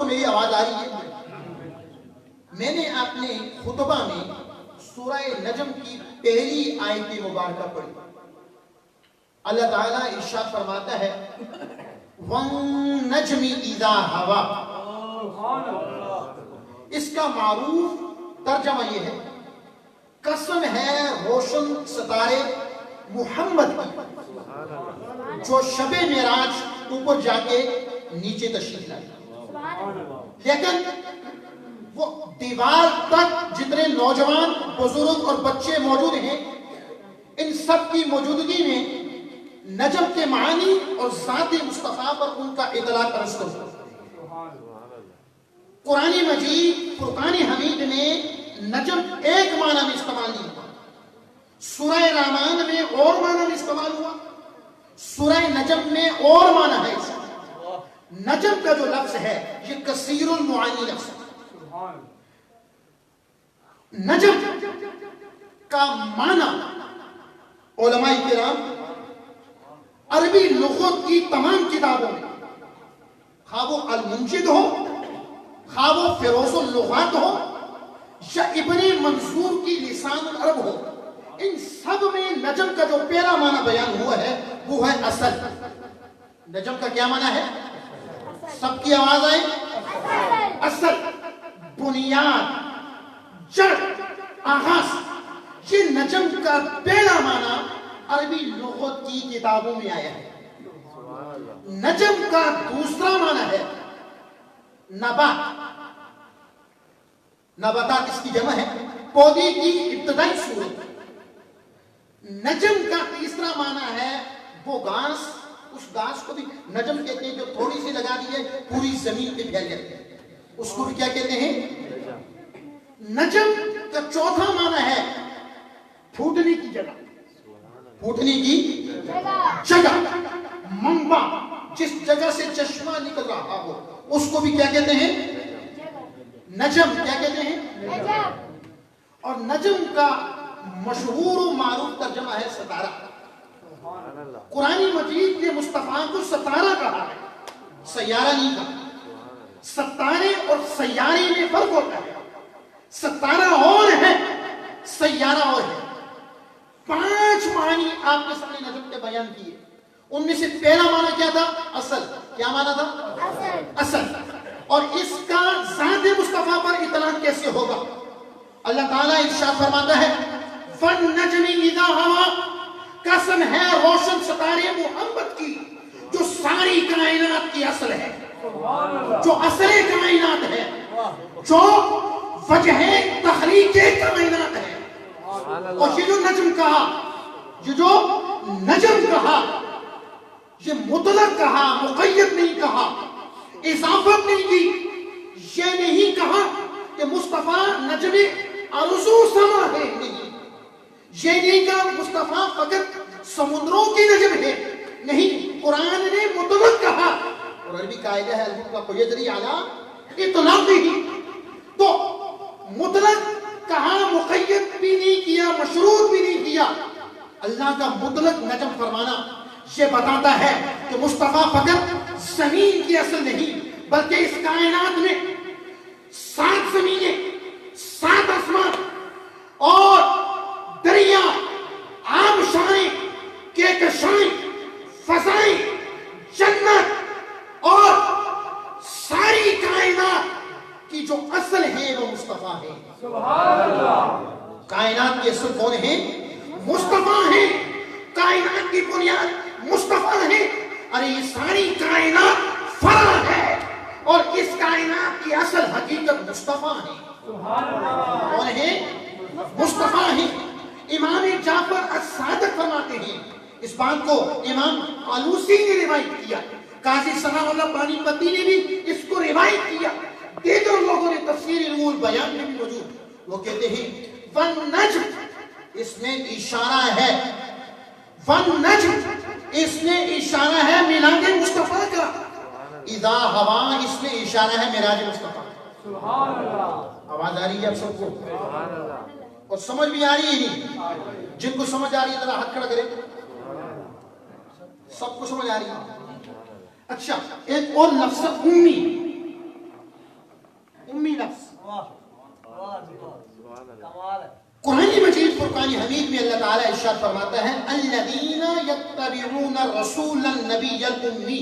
میری آواز آ رہی ہے؟ میں نے اپنے خطبہ میں سورہ نجم کی پہلی آیت مبارکہ پڑھی. اللہ تعالیٰ ارشاد فرماتا ہے وَالنَّجْمِ إِذَا هَوَىٰ. اس کا معروف ترجمہ یہ ہے قسم ہے روشن ستارے محمد کی جو شب معراج اوپر جا کے نیچے تشریف لائے. لیکن وہ دیوار تک جتنے نوجوان بزرگ اور بچے موجود ہیں ان سب کی موجودگی میں نجم کے معنی اور ذات مصطفیٰ پر ان کا اطلاق عرض کروں. قرآن مجید فرقان حمید میں نجم ایک معنی میں استعمال نہیں ہوا. سورہ رحمان میں اور معنی میں استعمال ہوا. سورہ نجم میں اور معنی ہے. اس نجم کا جو لفظ ہے یہ کثیر المعانی لفظ ہے. نجم کا معنی علماء کرام عربی لغت کی تمام کتابوں میں خواہ وہ المنجد ہو خواہ وہ فیروز اللغات ہو یا ابن منصور کی لسان العرب ہو ان سب میں نجم کا جو پہلا معنی بیان ہوا ہے وہ ہے اصل. نجم کا کیا معنی ہے؟ سب کی آواز آئے. اصل، بنیاد، جڑ، آغاز. یہ نجم کا پہلا معنی عربی لغت کی کتابوں میں آیا ہے. نجم کا دوسرا معنی ہے نبات. نباتات اس کی جمع ہے پودے کی ابتدائی صورت. نجم کا تیسرا معنی ہے وہ گھاس. اس گھاس کو بھی نجم کہتے ہیں جو تھوڑی سی لگا دی ہے پوری زمین پہ پھیل جاتی ہے. اس کو بھی کیا کہتے ہیں؟ نجم کا چوتھا معنی ہے پھوٹنے کی جگہ. پھوٹنے کی جگہ، منبع، جس جگہ سے چشمہ نکل رہا ہو اس کو بھی کیا کہتے ہیں؟ نجم. کیا کہتے ہیں؟ اور نجم کا مشہور و معروف ترجمہ ہے ستارہ. قرآن مجید نے مصطفیٰ کو ستارہ کہا ہے، سیارہ نہیں کہا. ستارے اور سیارے میں فرق ہوتا ہے. ستارہ اور ہے، سیارہ اور ہے. 5 معنی آپ کے سامنے نجم کے بیان کیے. ان میں سے پہلا معنی کیا تھا؟ اصل. کیا معنی تھا؟ اصل. اور اس کا ذات مصطفیٰ پر اطلاق کیسے ہوگا؟ اللہ تعالیٰ ارشاد فرماتا ہے وَالنَّجْمِ إِذَا هَوَىٰ. قسم ہے روشن ستارے محمد کی جو ساری کائنات کی اصل ہے، جو اصل کائنات ہے، جو وجہ تخلیق کائنات ہے. اور یہ جو نجم کہا، یہ جو نجم کہا، یہ مطلق کہا، مقید نہیں کہا، اضافت نہیں کی. یہ نہیں کہا کہ مصطفیٰ نجم ارض و سما ہے. نہیں. یہ نہیں کہا مصطفیٰ فقط سمندروں کی نجم ہے. نہیں. قرآن نے مطلق کہا. اور عربی قاعدہ ہے الحق یجری علی اطلاقہ. تو مطلق کہا، مقید بھی نہیں کیا، مشروط بھی نہیں کیا. اللہ کا مطلق نجم فرمانا یہ بتاتا ہے کہ مصطفیٰ فقط زمین کی اصل نہیں بلکہ اس کائنات میں 7 زمینیں، 7 آسمان اور دریا، آبشاریں، کہکشائیں، فضائیں، جنت اور ساری کائنات کی جو اصل ہے وہ مصطفیٰ ہے. سبحان اللہ. کائنات کی اصل کون ہے؟ مصطفیٰ ہے. کائنات کی بنیاد مصطفیٰ ہے. ارے یہ ساری کائنات فرع ہے اور اس کائنات کی اصل حقیقت مصطفیٰ ہے. کون ہے؟ مصطفیٰ ہے. امام جعفر الصادق فرماتے ہیں، اس بات کو امام آلوسی نے روایت کیا، قاضی ثناء اللہ پانی پتی نے بھی اس کو روایت کیا، دیگر لوگوں نے تفسیر روح البیان میں بھی موجود. وہ کہتے ہیں والنجم، اس میں اشارہ ہے، والنجم اس میں اشارہ ہے میلاد مصطفیٰ کا. اذا ہوا اس میں اشارہ ہے معراج مصطفیٰ. سبحان اللہ. آواز آ رہی ہے آپ سب کو؟ سبحان اللہ. اور سمجھ بھی آ رہی ہے نہیں؟ جن کو سمجھ آ رہی ہے ذرا ہاتھ کھڑا کریں. سب کو سمجھ آ رہی ہے؟ اچھا، ایک اور لفظ امی. قرآن مجید فرقان حمید میں اللہ تعالیٰ ارشاد فرماتا ہے الذین یتبعون الرسول النبی الامی.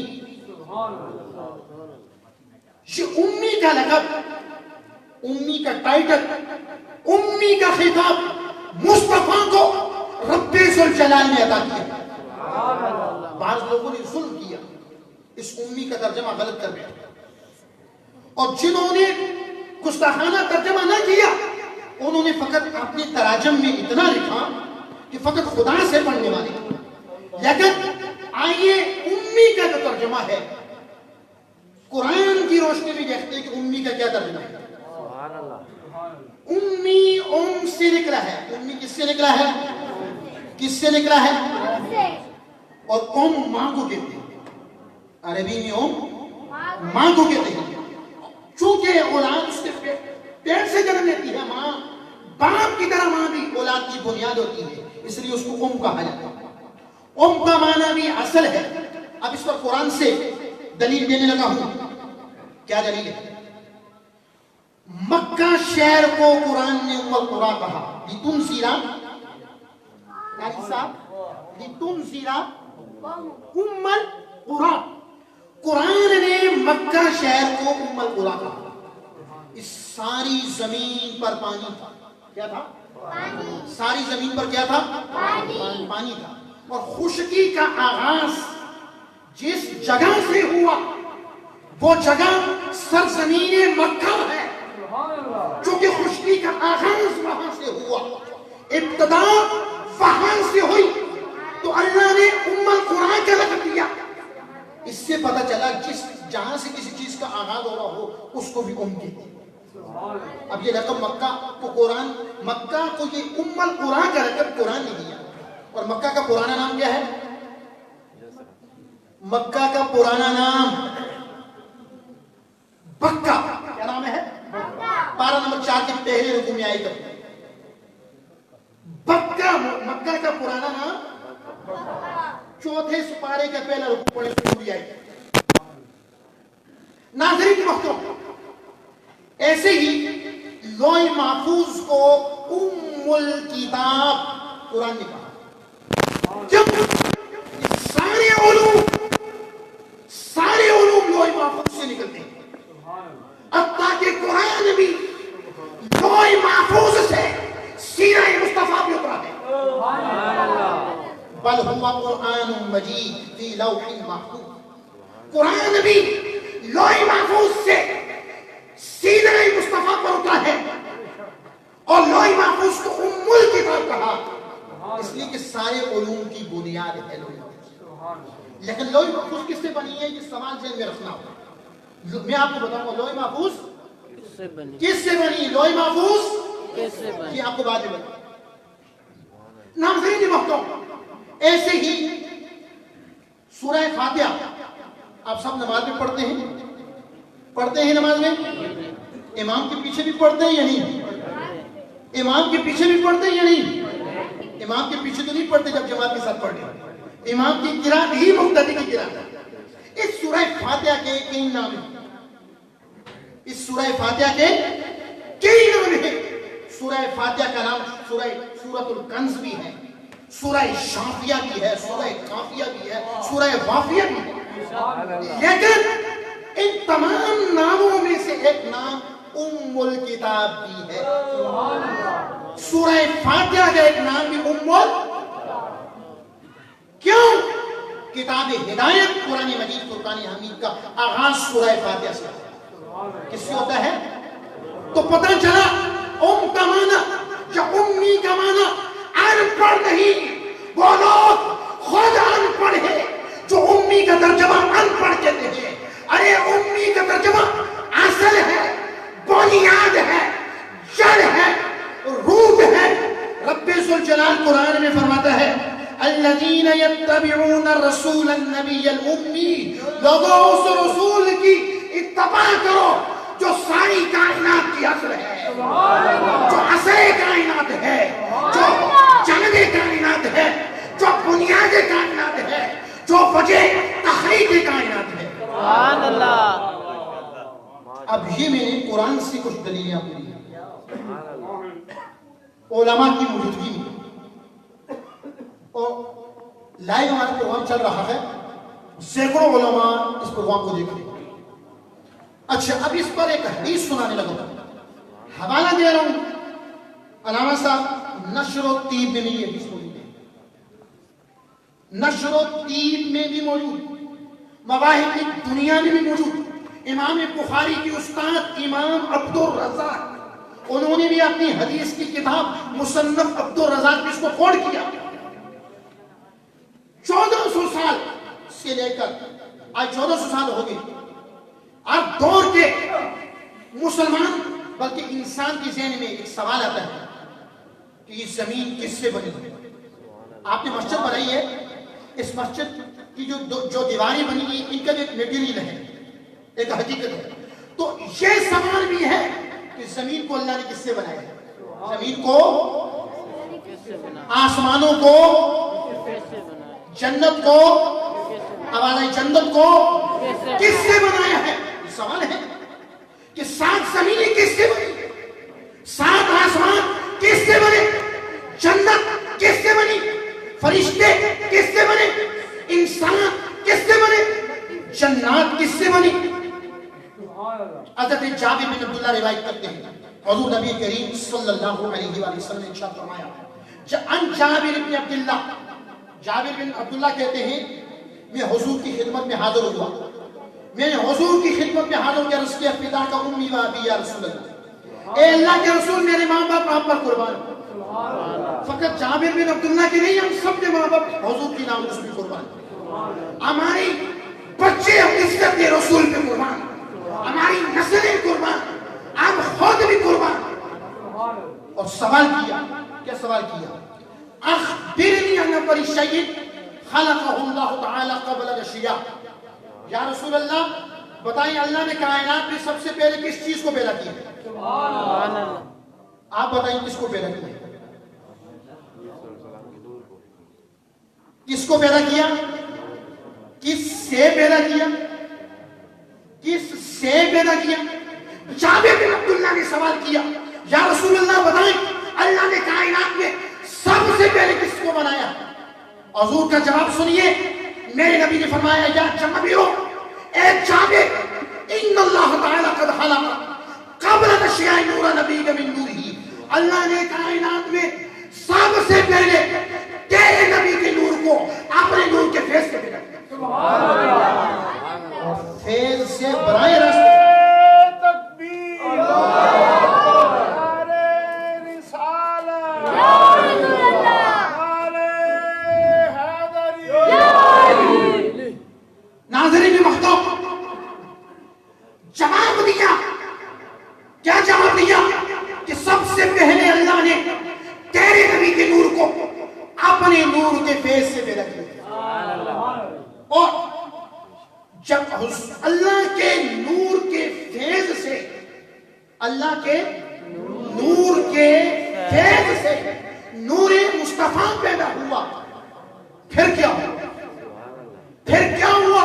یہ امی کا لقب، امی کا ٹائٹل، امی کا خطاب مصطفیٰ کو رب ذوالجلال نے عطا کیا. بعض لوگوں نے ظلم کیا، اس امی کا ترجمہ غلط کر دیا، اور جنہوں نے گستاخانہ ترجمہ نہ کیا انہوں نے فقط اپنے تراجم میں اتنا لکھا کہ فقط خدا سے پڑھنے والے. لیکن آئیے امی کا جو ترجمہ ہے قرآن کی روشنی میں دیکھتے ہیں کہ امی کا کیا ترجمہ ہے. امی ام سے نکلا ہے. امی کس سے نکلا ہے؟ کس سے نکلا ہے؟ اور ام ماں کو کہتے ہیں. عربی میں ام ماں کو کہتے ہیں. چونکہ اولاد اس کے پیٹ سے جنم لیتی ہے، ماں باپ کی طرح ماں بھی اولاد کی بنیاد ہوتی ہے، اس لیے اس کو ام کہا جاتا ہے. ام کا معنی بھی اصل ہے. اب اس پر قرآن سے دلیل دینے لگا ہوں. کیا دلیل ہے؟ مکہ شہر کو قرآن نے ام القرى کہا. لتنذر قاری صاحب، لتنذر ام القرى. قرآن نے مکہ شہر کو ام القرى کہا. اس ساری زمین پر پانی تھا. کیا تھا؟ پانی. ساری زمین پر کیا تھا؟ پانی تھا. اور خشکی کا آغاز جس جگہ سے ہوا وہ جگہ سرزمین مکہ ہے. چونکہ خشکی کا آغاز وہاں سے ہوا، ابتدا وہاں سے ہوئی، تو اللہ نے ام القرى کا لقب دیا. اس سے پتہ چلا جس جہاں سے کسی چیز کا آغاز ہو رہا ہو اس کو بھی ام کہتے ہیں. اب یہ لقب مکہ کو قرآن، مکہ کو یہ ام القرى کا لقب قرآن نے دیا. اور مکہ کا پرانا نام کیا ہے؟ مکہ کا پرانا نام بکہ. کیا نام ہے؟ پارہ نمبر 4 کے پہلے رکوع میں آئی تب بکہ. مکہ کا پرانا نام چوتھے سپارے کا پہلا رکوع پڑھے پوری آئی. ناظرین محترم، ایسے ہی لوح محفوظ کو ام الکتاب قرآن نے کہا. جب سارے علوم لوح محفوظ سے نکلتے ہیں، اب تاکہ قرآن بھی لوح محفوظ سے سینہ مصطفیٰ پہ اترا ہے. بل ہوا قرآن مجید فی لوح محفوظ. قرآن بھی لوح محفوظ سے سینہ مصطفیٰ پر اترا ہے. اور لوح محفوظ کو ام الکتاب کہا اس لیے کہ سارے علوم کی بنیاد ہے لوح محفوظ. لیکن لوح محفوظ کس سے بنی ہے؟ یہ سوال ذہن میں رکھنا ہوگا. میں آپ کو بتاؤں گا لوح محفوظ کس سے بنی. لوح محفوظ یہ آپ کو بعد میں بتاؤں. ناظرین محترم، ایسے ہی سورہ فاتحہ آپ سب نماز میں پڑھتے ہیں نماز میں. امام کے پیچھے بھی پڑھتے ہیں یا نہیں؟ امام کے پیچھے بھی پڑھتے ہیں یا نہیں؟ امام کے پیچھے تو نہیں پڑھتے جب جماعت کے ساتھ پڑھتے ہیں. امام کی قرات ہی مقتدی کی قرات ہے. اس سورہ فاتحہ کے کئی نام ہیں. اس سورہ فاتحہ کے کئی نام ہیں. سورہ فاتحہ کا نام سورۃ الکنز بھی ہے، سورہ شافیہ بھی ہے، سورہ کافیہ بھی ہے، سورہ وافیہ بھی ہے. لیکن ان تمام ناموں میں سے ایک نام ام الکتاب بھی ہے. سورہ فاتحہ کا ایک نام بھی ام کیوں؟ کتاب ہدایت قرآن مجید فرقان حمید کا آغاز سورہ فاتحہ سے کس سے ہوتا ہے؟ تو پتہ چلا ام کا معنی یا امی کا معنی ان پڑھ نہیں، وہ لوگ خود ان پڑھ ہے جو امی کا ترجمہ ان پڑھ کہتے ہیں. ارے امی کا ترجمہ اصل ہے، بنیاد ہے، جڑ ہے، روح ہے. رب ذوالجلال قرآن میں فرماتا ہے الذین یتبعون الرسول النبی الامی. لوگوں اس رسول کی اتباع کرو جو ساری کائنات کی اصل ہے، جو اصل کائنات ہے، جو جنگ کائنات ہے، جو بنیاد کائنات ہے، جو وجہ تخلیق کائنات ہے. سبحان اللہ. اب یہ میں نے قرآن سے کچھ دلیلیں پوری علماء کی موجودگی میں، اور لائیو ہمارا پروگرام چل رہا ہے، سینکڑوں علماء اس پروگرام کو دیکھ رہے ہیں۔ اچھا، اب اس پر ایک حدیث سنانے لگا، حوالہ دے رہا ہوں علامہ صاحب نشر الطیب میں یہ حدیث موجود ہے، نشر الطیب میں بھی موجود، مواہب دنیا میں بھی موجود۔ امام بخاری کی استاد امام عبد الرزاق، انہوں نے بھی اپنی حدیث کی کتاب مصنف عبد الرزاق میں اس کو کوٹ کیا۔ 1400 سال سے لے کر آج 1400 سال ہو گئے، اب دور کے مسلمان بلکہ انسان کی ذہن میں ایک سوال آتا ہے کہ یہ زمین کس سے بنی ہے؟ آپ نے مسجد بنائی ہے، اس مسجد کی جو دیواریں بنی ہیں ان کا ایک میٹیریل ہے، ایک حقیقت ہے۔ تو یہ سوال بھی ہے کہ زمین کو اللہ نے کس سے بنایا ہے؟ زمین کو، آسمانوں کو، جنت کو، حوالہ جنت کو کس سے بنایا ہے؟ یہ سوال ہے کہ 7 زمینیں کس سے بنی، 7 آسمان کس سے بنے، جنت کس سے بنی، فرشتے کس سے بنے، انسان کس سے بنے، جنات کس سے بنی؟ حضرت جابر بن عبداللہ روایت کرتے ہیں، حضور نبی کریم صلی اللہ علیہ وآلہ وسلم نے ارشاد فرمایا، ان جابر بن عبداللہ، جابر بن عبداللہ کہتے ہیں میں حضور کی خدمت میں حاضر ہوا، میں نے حضور کی خدمت میں حاضر کیا، رسول فدا کا امی و ابی یا رسول اللہ، اے اللہ کے رسول میرے ماں باپ آپ پر قربان، فقط جابر بن عبداللہ کی نہیں، ہم سب کے ماں باپ حضور کی نام رسول قربان، ہماری بچے عزت کے رسول پہ قربان، ہماری نسلیں قربان، آپ خود بھی قربان۔ اور سوال کیا، کیا سوال کیا؟ اخبرنی عن اول شیء خلقہ اللہ تعالی قبل الاشیاء، یا رسول اللہ بتائیں اللہ نے کائنات میں سب سے پہلے کس چیز کو پیدا کیا؟ آپ بتائیں کس کو پیدا کیا؟ کس کو پیدا کیا؟ کس سے پیدا کیا؟ کس سے پیدا کیا؟ جابر بن عبداللہ نے سوال کیا، یا رسول اللہ بتائیں اللہ نے کائنات میں سب سے پہلے کس کو بنایا؟ حضور کا جواب سنیے، میرے نبی نے فرمایا، یا جابر، اے جابر، ان اللہ تعالی قد خلق قبل الاشیاء نور نبی من نورہ، اللہ نے کائنات میں سب سے پہلے تیرے نبی کے نور کو اپنے نور کے فیض سے پیدا کیا۔ سبحان اللہ، فیض سے براہ راست تکبیر، نعرہ رسالت، نعرہ حیدری، ناظرین محترم، جواب دیا، کیا جواب دیا؟ کہ سب سے پہلے اللہ نے تیرے نبی کے نور کو اپنے نور کے فیض سے پیدا کیا، اور جب اللہ کے نور کے فیض سے، اللہ کے نور کے فیض سے نور مصطفیٰ پیدا ہوا، پھر کیا ہوا؟ پھر کیا ہوا؟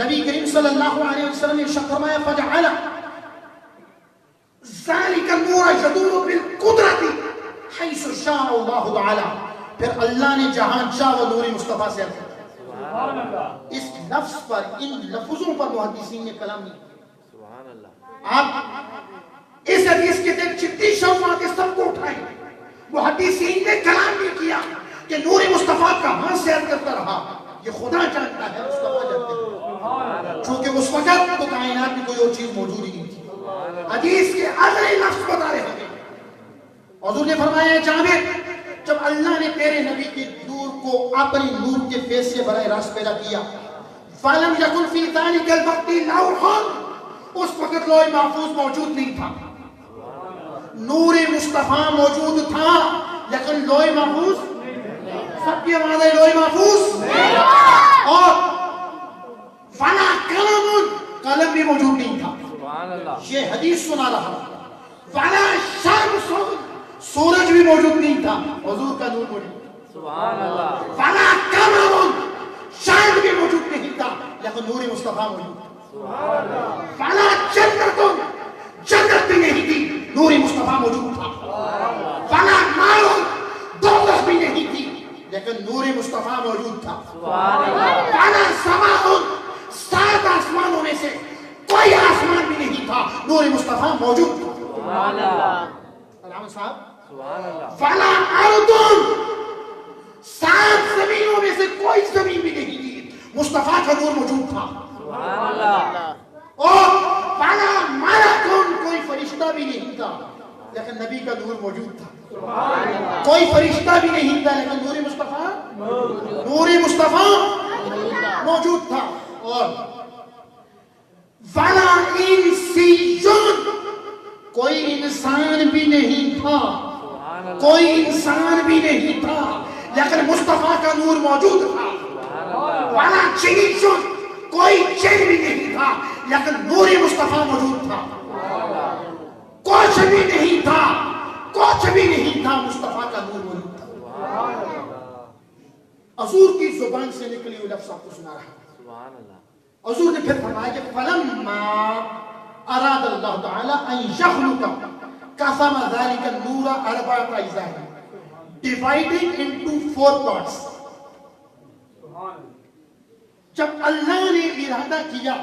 نبی کریم صلی اللہ علیہ وسلم نے ارشاد فرمایا، فجعل ذلك النور يدور بالقدرة حيث شاء اللہ تعالی، پھر اللہ نے جہاں چاہ وہ نور مصطفیٰ سے عطا۔ اس لفظ پر، ان لفظوں پر محدثین نے کلام نہیں۔ آپ اس حدیث کے دل جتنی شروعات سب کو اٹھائیں، محدثین نے کلام نہیں کیا کہ نور مصطفیٰ کہاں سے کرتا رہا، یہ خدا جانتا ہے، مصطفیٰ جانتے ہیں، چونکہ اس وقت تو کائنات میں کوئی اور چیز موجود ہی نہیں تھی۔ حدیث کے اگلے لفظ بتا رہے ہیں، حضور نے فرمایا، جابر، جب اللہ نے تیرے نبی کے نور کو اپنی نور کے فیض سے براہ راست پیدا کیا، فَلَمْ يَكُنْ فِي ذَلِكَ الْوَقْتِ لَوْحٌ، اس وقت لوح محفوظ موجود نہیں تھا، نور مصطفیٰ موجود تھا لیکن لوح محفوظ، سب کی آواز ہے لوح محفوظ، اور فَلَا قَلَمٌ، قلم بھی موجود نہیں تھا۔ یہ حدیث سنا رہا، فَلَا شَمْسٌ، سورج بھی موجود نہیں تھا، حضور کا نور موجود، فَلَا قَمَرٌ، چاند بھی موجود نہیں تھا لیکن نور مصطفیٰ موجود، فَلَا جَنَّةٌ، جنت بھی نہیں تھی، نور مصطفیٰ موجود نور مصطفیٰ موجود تھا. سبحان اللہ. علامہ صاحب سبحان اللہ. فلا ارض، 7 زمینوں میں سے کوئی زمین بھی نہیں تھی مصطفیٰ کا نور موجود تھا. سبحان اللہ. اور فلا ملکن، کوئی فرشتہ بھی نہیں تھا لیکن نبی کا نور موجود تھا. کوئی فرشتہ بھی نہیں تھا لیکن نور مصطفیٰ موجود تھا. اور ولا انسیون، کوئی انسان بھی نہیں تھا، کوئی انسان بھی نہیں تھا لیکن مصطفیٰ کا نور موجود تھا. ولا جنیون، کوئی جن بھی نہیں تھا لیکن نور مصطفیٰ موجود تھا. کچھ بھی نہیں تھا، کچھ بھی نہیں تھا، مصطفیٰ کا نور موجود تھا. حضور کی زبان سے نکلی ہوئی لفظ آپ کو سنا رہا. سبحان اللہ. حضور نے پھر فرمایا کہ فلما اراد اللہ تعالی ان یخلق قسم ذلك النور 4 اجزاء divided into 4 parts. جب اللہ نے ارادہ کیا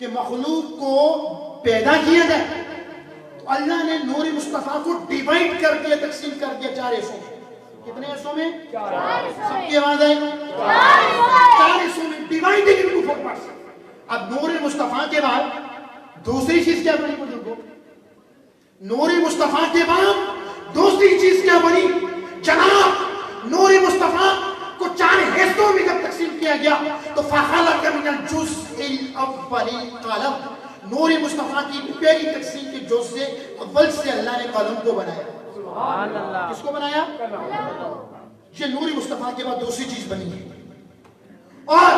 کہ مخلوق کو پیدا کیا جائے تو اللہ نے نور مصطفیٰ کو ڈیوائیڈ کر دیا، تقسیم کر دیا 4 حصوں میں. کتنے حصوں میں؟ 4 حصوں. سب کی آواز آئی؟ 4 حصوں میں ڈیوائیڈڈ انٹو 4 پارٹس. اب نور مصطفیٰ کے بعد دوسری چیز کیا بنی بزرگوں؟ نور مصطفیٰ کے بعد دوسری چیز کیا بنی؟ جناب نور مصطفیٰ کو 4 حصوں میں جب تقسیم کیا گیا تو فخلق من الجزء الاول قلم، نور مصطفیٰ کی پہلی تقسیم کے جز سے اول سے اللہ نے قلم کو بنایا. سبحان اللہ. کس کو بنایا؟ یہ نور مصطفیٰ کے بعد دوسری چیز بنی ہے. اور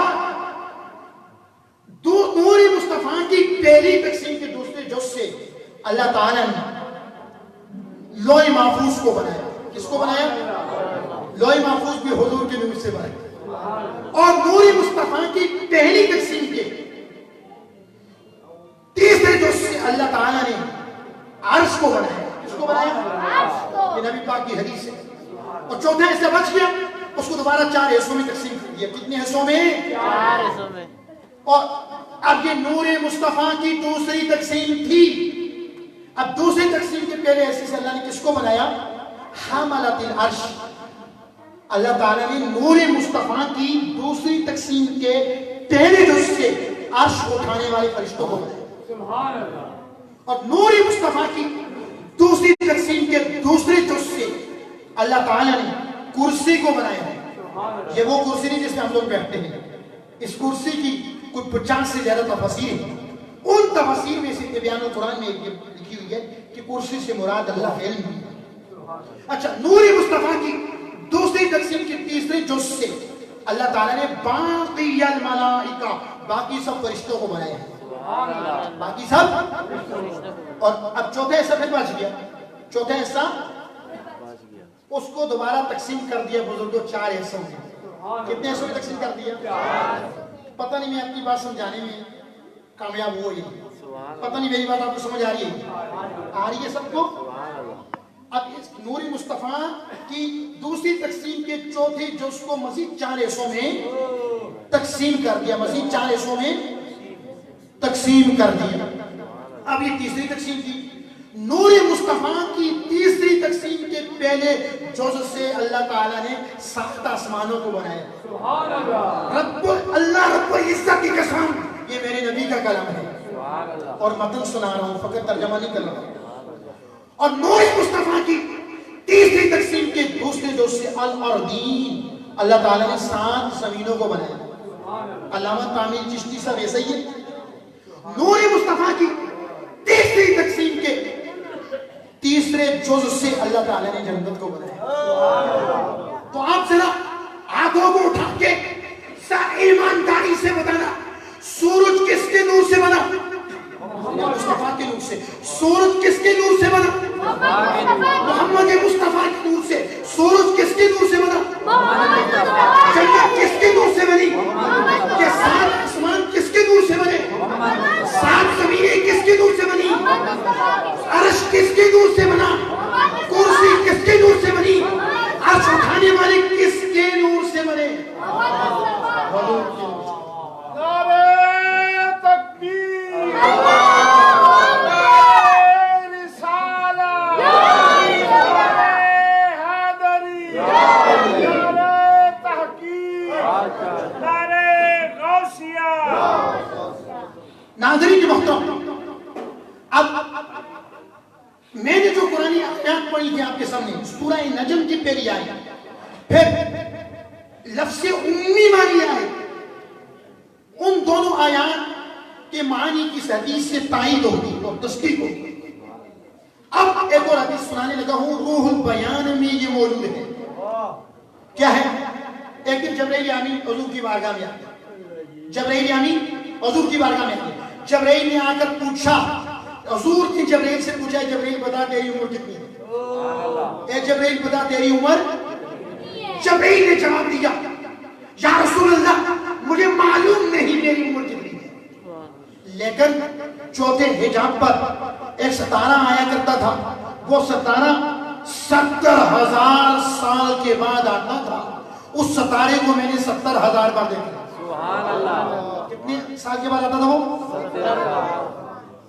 نور مصطفیٰ کی پہلی تقسیم کے دوسرے جز سے اللہ تعالیٰ نے لوح محفوظ کو بنایا. کس کو بنایا؟ لوح محفوظ بھی حضور کے نور سے بنایا. اور نور مصطفیٰ کی پہلی تقسیم کے تیسرے جز سے اللہ تعالیٰ نے عرش کو بنایا. کس کو بنایا؟ یہ نبی پاک کی حدیث ہے. اور چوتھا حصہ بچ گیا، اس کو دوبارہ 4 حصوں میں تقسیم کر دیا. کتنے حصوں میں؟ 4 حصوں میں. اور اب یہ نور مصطفیٰ کی دوسری تقسیم تھی. اب دوسری تقسیم کے پہلے حصے سے اللہ نے کس کو بنایا؟ حملۃ العرش. اللہ تعالیٰ نے نور مصطفیٰ کی دوسری تقسیم کے پہلے جز سے عرش اٹھانے والے فرشتوں کو بنایا. سبحان اللہ. اور نور مصطفیٰ کی دوسری تقسیم کے دوسرے جز سے اللہ تعالیٰ نے کرسی کو بنایا ہے. یہ وہ کرسی نہیں جس میں ہم لوگ بیٹھتے ہیں. اس کرسی کی کوئی 50 سے زیادہ تفاسیر ہیں. ان تفاسیر میں سے بیان القرآن میں لکھی ہوئی ہے کہ کرسی سے مراد اللہ کا علم ہے. اچھا، نور مصطفیٰ کی دوسری تقسیم کے تیسرے جز سے اللہ تعالیٰ نے باقی الملائکہ، باقی سب فرشتوں کو بنایا ہے. باقی سب. اور اب چوتھا حصہ پھر بچ گیا. چوتھا حصہ اس کو دوبارہ تقسیم کر دیا بزرگوں 4 حصوں میں. کتنے حصوں میں تقسیم کر دیا؟ 4. پتہ نہیں میں اپنی بات سمجھانے میں کامیاب ہو یہ، پتہ نہیں میری بات آپ کو سمجھ آ رہی ہے؟ آ رہی ہے سب کو؟ اب اس نور مصطفیٰ کی دوسری تقسیم کے چوتھے جز کو مزید 4 حصوں میں تقسیم کر دیا. مزید 4 حصوں میں تقسیم کر دیا. اب یہ تیسری تقسیم تھی. نور مصطفیٰ کی تیسری تقسیم کے پہلے جز سے اللہ تعالیٰ نے 7 آسمانوں کو بنایا. اللہ رب العزت کی قسم، یہ میرے نبی کا کلام ہے اور متن سنا رہا ہوں، فقط ترجمہ نہیں کر رہا ہوں. اور نور مصطفیٰ کی تیسری تقسیم کے دوسرے جز سے الارضین، اللہ تعالیٰ نے 7 زمینوں کو بنایا. علامہ تعمیر چشتی صاحب ایسا ہی ہے. نور مصطفیٰ کی تیسری تقسیم کے تیسرے جز سے اللہ تعالیٰ نے جنت کو بنایا. تو آپ ذرا ہاتھوں کو اٹھا کے ایمانداری سے بتانا، سورج کس کے نور سے بنا؟ مصطفیٰ کے نور سے. سورج کس کے نور سے بنا؟ محمد مصطفیٰ کے نور سے. سورج کس کے نور سے بنا؟ جنت کس کے نور سے بنی؟ کہ 7 آسمان کس کے نور سے بنے؟ 7 زمینیں کس کے نور سے بنی؟ عرش کس کے نور سے بنا؟ کرسی کس کے نور سے بنی؟ عرش اٹھانے والے کس کے نور سے بنے؟ نعرہ تکبیر. نے آیات پڑھی تھی آپ کے سامنے سورہ نجم کی پہلی آیت، پھر لفظ امی والی آیت، ان دونوں آیات کے معنی کی حدیث سے تائید ہوگی اور تصدیق ہوگی۔ اب ایک اور حدیث سنانے لگا ہوں، روح البیان میں یہ موجود ہے۔ کیا ہے؟ ایک دن جبرائیل امین حضور کی بارگاہ میں آتے، جبرائیل امین حضور کی بارگاہ میں آتے، جبرائیل نے آ کر پوچھا، حضور نے جبرائیل سے پوچھا، جبرائیل بتا تیری عمر کتنی ہے؟ اے جبرائیل بتا تیری عمر؟ جبرائیل نے جواب دیا، یا رسول اللہ مجھے معلوم نہیں میری عمر کتنی ہے، لیکن چوتھے حجاب پر ایک ستارہ آیا کرتا تھا، وہ ستارہ 70,000 سال کے بعد آتا تھا، اس ستارے کو میں نے 70,000 بار دیکھا۔ سبحان اللہ۔ کتنے سال کے بعد آتا تھا وہ؟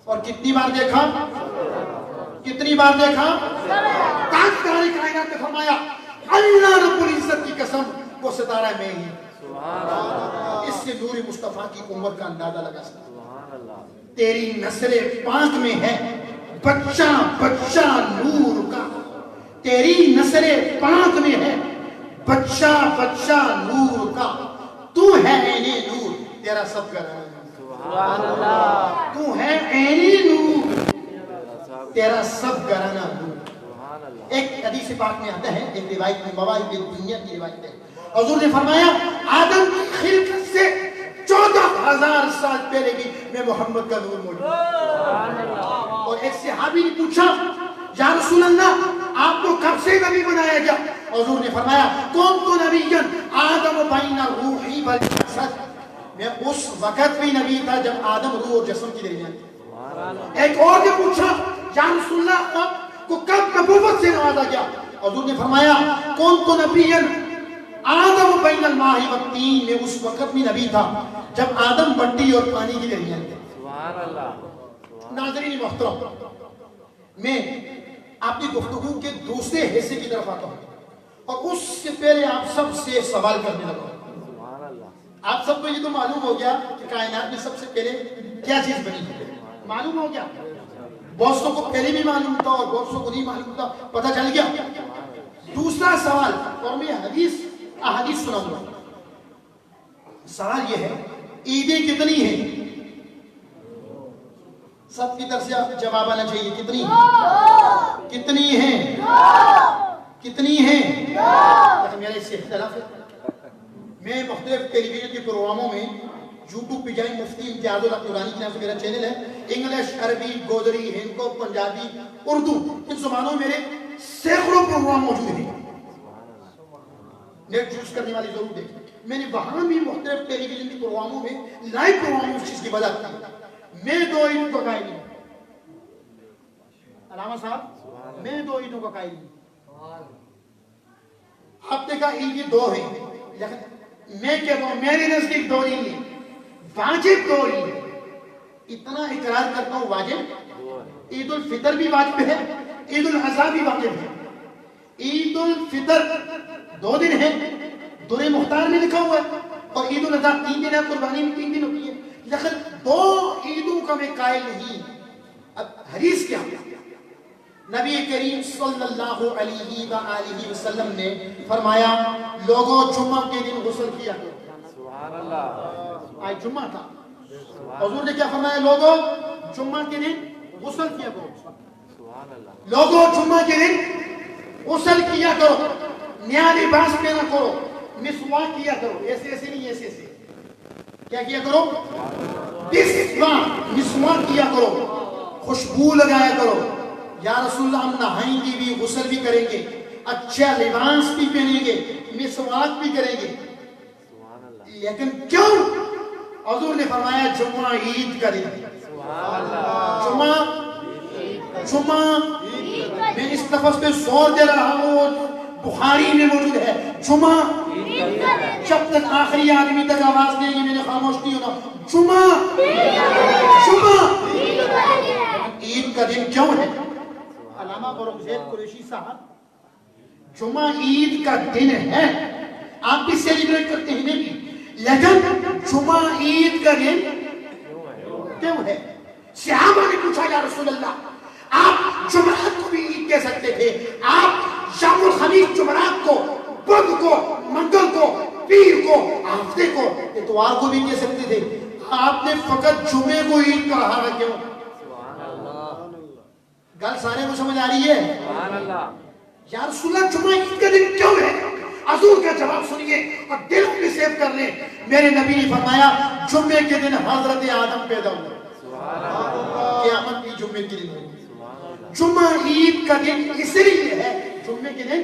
اور کتنی بار دیکھا؟ کتنی بار دیکھا؟ تاجدار کائنات نے فرمایا اللہ رب العزت کی قسم وہ ستارہ میں ہی۔ اس سے نور مصطفیٰ کی عمر کا اندازہ لگا سکتا۔ تیری نسل پاک میں ہے بچہ بچہ نور کا، تیری نسل پاک میں ہے بچہ بچہ نور کا، تو ہے عین نور، تیرا سب گھرانہ سبحان اللہ۔ تو ہے عین نور، تیرا سب گھرانہ نور۔ ایک حدیث پاک میں آتا ہے، ایک روایت میں مواہب الدنیا کی روایت ہے، حضور نے فرمایا آدم کی خلقت سے 14,000 سال پہلے بھی میں محمد کا نور موجود ہوں۔ اور ایک صحابی نے پوچھا یا رسول اللہ آپ کو کب سے نبی بنایا گیا؟ حضور نے فرمایا کون تو نبی آدم بین روحی والجسد، میں اس وقت بھی نبی تھا جب آدم روح اور جسم کی درمیان تھے۔ ایک اور نے پوچھا یا رسول اللہ آپ کو کب نبوت سے نوازا گیا؟ حضور نے فرمایا کون تو نبی آدم بین الماء والطین، میں اس وقت بھی نبی تھا جب آدم مٹی اور پانی کی درمیان تھے۔ سبحان اللہ۔ ناظرین محترم، میں آپ کی گفتگو کے دوسرے حصے کی طرف آتا ہوں اور اس سے پہلے آپ سب سے سوال کرنے لگا ہوں۔ آپ سب کو یہ تو معلوم ہو گیا کہ کائنات میں سب سے پہلے کیا چیز بنی ہے، معلوم ہو گیا؟ بہت سو کو پہلے بھی معلوم تھا اور بہت سو کو نہیں معلوم تھا، پتہ چل گیا۔ دوسرا سوال، اور میں احادیث سناؤں گا۔ سوال یہ ہے عیدیں کتنی ہیں؟ سب کی طرف سے جواب آنا چاہیے، کتنی ہیں؟ کتنی ہیں؟ کتنی ہیں؟ لیکن میرا اس سے اختلاف ہے۔ میں مختلف ٹیلی ویژن کے پروگراموں میں یوٹیوب پہ جائیں، مفتی امتیاز اللہ قرآنی کے نام سے میرا چینل ہے، انگلش، عربی، گودری، ہندکو، پنجابی، اردو، ان زبانوں میں میرے سینکڑوں پروگرام موجود ہیں، نیٹ یوز کرنے والی ضرور دیکھیں۔ میں نے وہاں بھی مختلف ٹیلی ویژن کے پروگراموں میں لائیو پروگرام میں اس چیز کی وضاحت کی۔ میں 2 عید کا قائل ہوں، علامہ صاحب میں 2 عیدوں کا قائل ہوں۔ ہفتے کا عید 2 ہے، لیکن میں کہتا ہوں میرے نزدیک 2 عید ہیں، واجب 2 عید ہے۔ اتنا اقرار کرتا ہوں واجب، عید الفطر بھی واجب ہے، عید الاضحیٰ بھی واجب ہے۔ عید الفطر 2 دن ہے، درِ مختار میں لکھا ہوا ہے، اور عید الاضحیٰ 3 دن ہے، قربانی میں 3 دن ہوتی ہے، لیکن 2 عیدوں کا میں قائل نہیں۔ اب حدیث کیا ہے؟ نبی کریم صلی اللہ علیہ وآلہ وسلم نے فرمایا لوگوں جمعہ کے دن غسل کیا کرو۔ سبحان اللہ۔ آج جمعہ تھا، حضور نے کیا فرمایا؟ لوگوں جمعہ کے دن غسل کیا کرو۔ سبحان اللہ۔ لوگوں جمعہ کے دن غسل کیا کرو، نیا لباس پہنا کرو، مسواک کیا کرو، ایسے ایسے نہیں، ایسے ایسے کیا کیا کرو؟ مسواک کیا کرو، خوشبو لگایا کرو۔ یا رسول اللہ ہم نہائیں گے بھی، غسل بھی کریں گے، اچھا لباس بھی پہنیں گے، مسواک بھی کریں گے، لیکن کیوں؟ حضور نے فرمایا جمعہ عید کا دن، جمعہ میں اس لفظ پہ زور دے رہا ہوں، بخاری میں موجود ہے، جمعہ جب تک آخری آدمی تک آواز دیں گے میں نے خاموش نہیں ہونا۔ جمعہ عید کا دن کیوں ہے؟ علامہ اورنگزیب قریشی صاحب، جمعہ عید کا دن ہے، آپ بھی سیلیبریٹ کرتے ہیں میں بھی، لیکن جمعہ عید کا دن کیوں ہے؟ صحابہ نے پوچھا یا رسول اللہ آپ جمعہ کو بھی عید کہہ سکتے سکتے تھے. آپ یوم الخمیس جمعرات کو، بدھ کو، منگل کو، پیر کو، ہفتے کو، اتوار کو بھی کہہ سکتے تھے. آپ نے فقط جمعے کو عید کہا ہے. کیوں؟ گل سارے کو سمجھ آ رہی ہے؟ سبحان اللہ. یا رسول اللہ جمعہ عید کا دن کیوں ہے؟ حضور کا جواب سنیے اور دل میں سیو کر لیں. میرے نبی نے فرمایا جمعے کے دن حضرت آدم پیدا ہوئے. قیامت بھی جمعے کے دن ہوگی. جمعہ عید کا دن اس لیے ہے، جمعے کے دن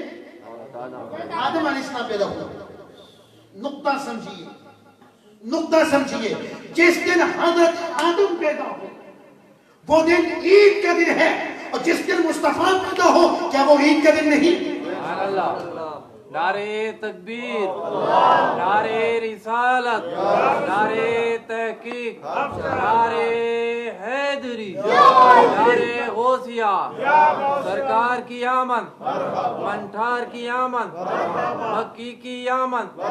آدم علیہ السلام پیدا ہوا. نقطہ سمجھیے، نقطہ سمجھیے. جس دن حضرت آدم پیدا ہو وہ دن عید کا دن ہے، اور جس دن مصطفیٰ پیدا ہو کیا وہ عید کا دن نہیں؟ سبحان اللہ. نعرہ تکبیر، نعرہ رسالت، نعرہ تحقیق، نعرہ حیدری، نعرہ غوثیہ، سرکار کی آمد، منٹھار کی آمد، مکی کی آمد.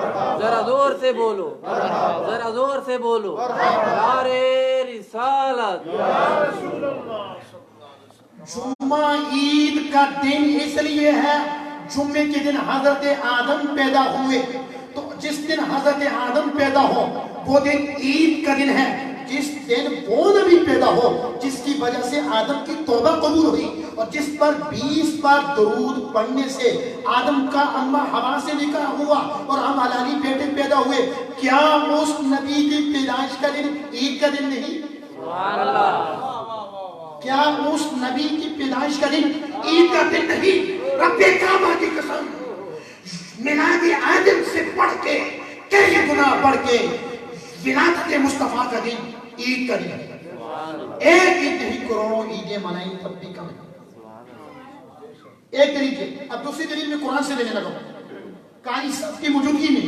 ذرا زور سے بولو، ذرا زور سے بولو. نعرہ رسالت. جمعہ عید کا دن اس لیے ہے، جمعے کے دن حضرت آدم پیدا ہوئے، تو جس دن حضرت آدم پیدا ہو وہ دن عید کا دن ہے. جس دن وہ نبی پیدا ہو جس کی وجہ سے آدم کی توبہ قبول ہوئی، اور جس پر 20 بار درود پڑھنے سے آدم کا اما حوا سے نکاح ہوا اور ہم حلالی بیٹے پیدا ہوئے، کیا اس نبی کی پیدائش کا دن عید کا دن نہیں؟ سبحان اللہ. کیا اس نبی کی پیدائش کا دن عید کا دن نہیں؟ رب کعبہ کی قسم، میلاد آدم سے پڑھ کے کئی گنا بڑھ کے ولادت مصطفیٰ کا دن عید کا دن ہے. ایک عید نہیں کروڑوں عیدیں منائیں تب بھی کم ہے. ایک دلیل ہے. اب دوسری دلیل میں قرآن سے لینے لگا ہوں. قاری صاحب کی موجودگی میں،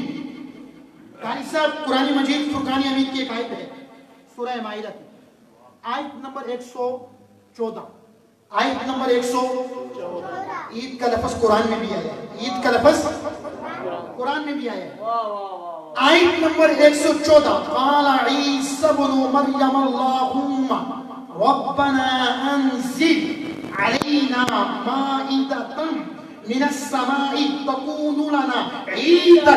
قاری صاحب قرآن مجید فرقان حمید کی ایک آیت ہے، سورہ مائدہ کی آیت نمبر 114. آیت نمبر 114. عید کا لفظ قرآن میں بھی آیا ہے، عید کا لفظ قرآن میں بھی آیا ہے. آیت نمبر 114. قال عیسی ابن مریم اللہم ربنا انزل علینا مائدۃ من السماء تکون لنا عیدا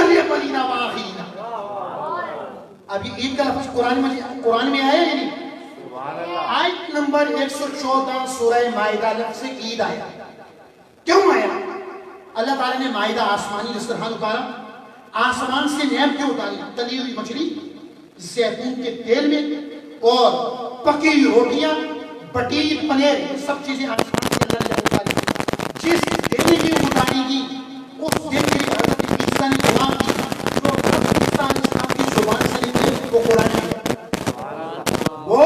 لأولنا وآخرنا. ابھی عید کا لفظ قرآن میں آیا ہے نہیں؟ آیت نمبر 114 سورہ مائدہ لفظ عید آیا. کیوں آیا؟ اللہ تعالیٰ نے مائدہ آسمانی دسترخوان اتارا، آسمان سے نعمتیں اتاری، تلی ہوئی مچھلی زیتون کے تیل میں، اور پکی ہوئی روٹیاں، بٹیر، پنیر، یہ سب چیزیں آسمان سے اللہ نے اتاری. جس دن کی اتاری گی اس دن کی حضرت عیسیٰ نے دعا کی، جو عیسیٰ علیہ السلام کی زبان سے نکلی وہ قرآن میں ہے. وہ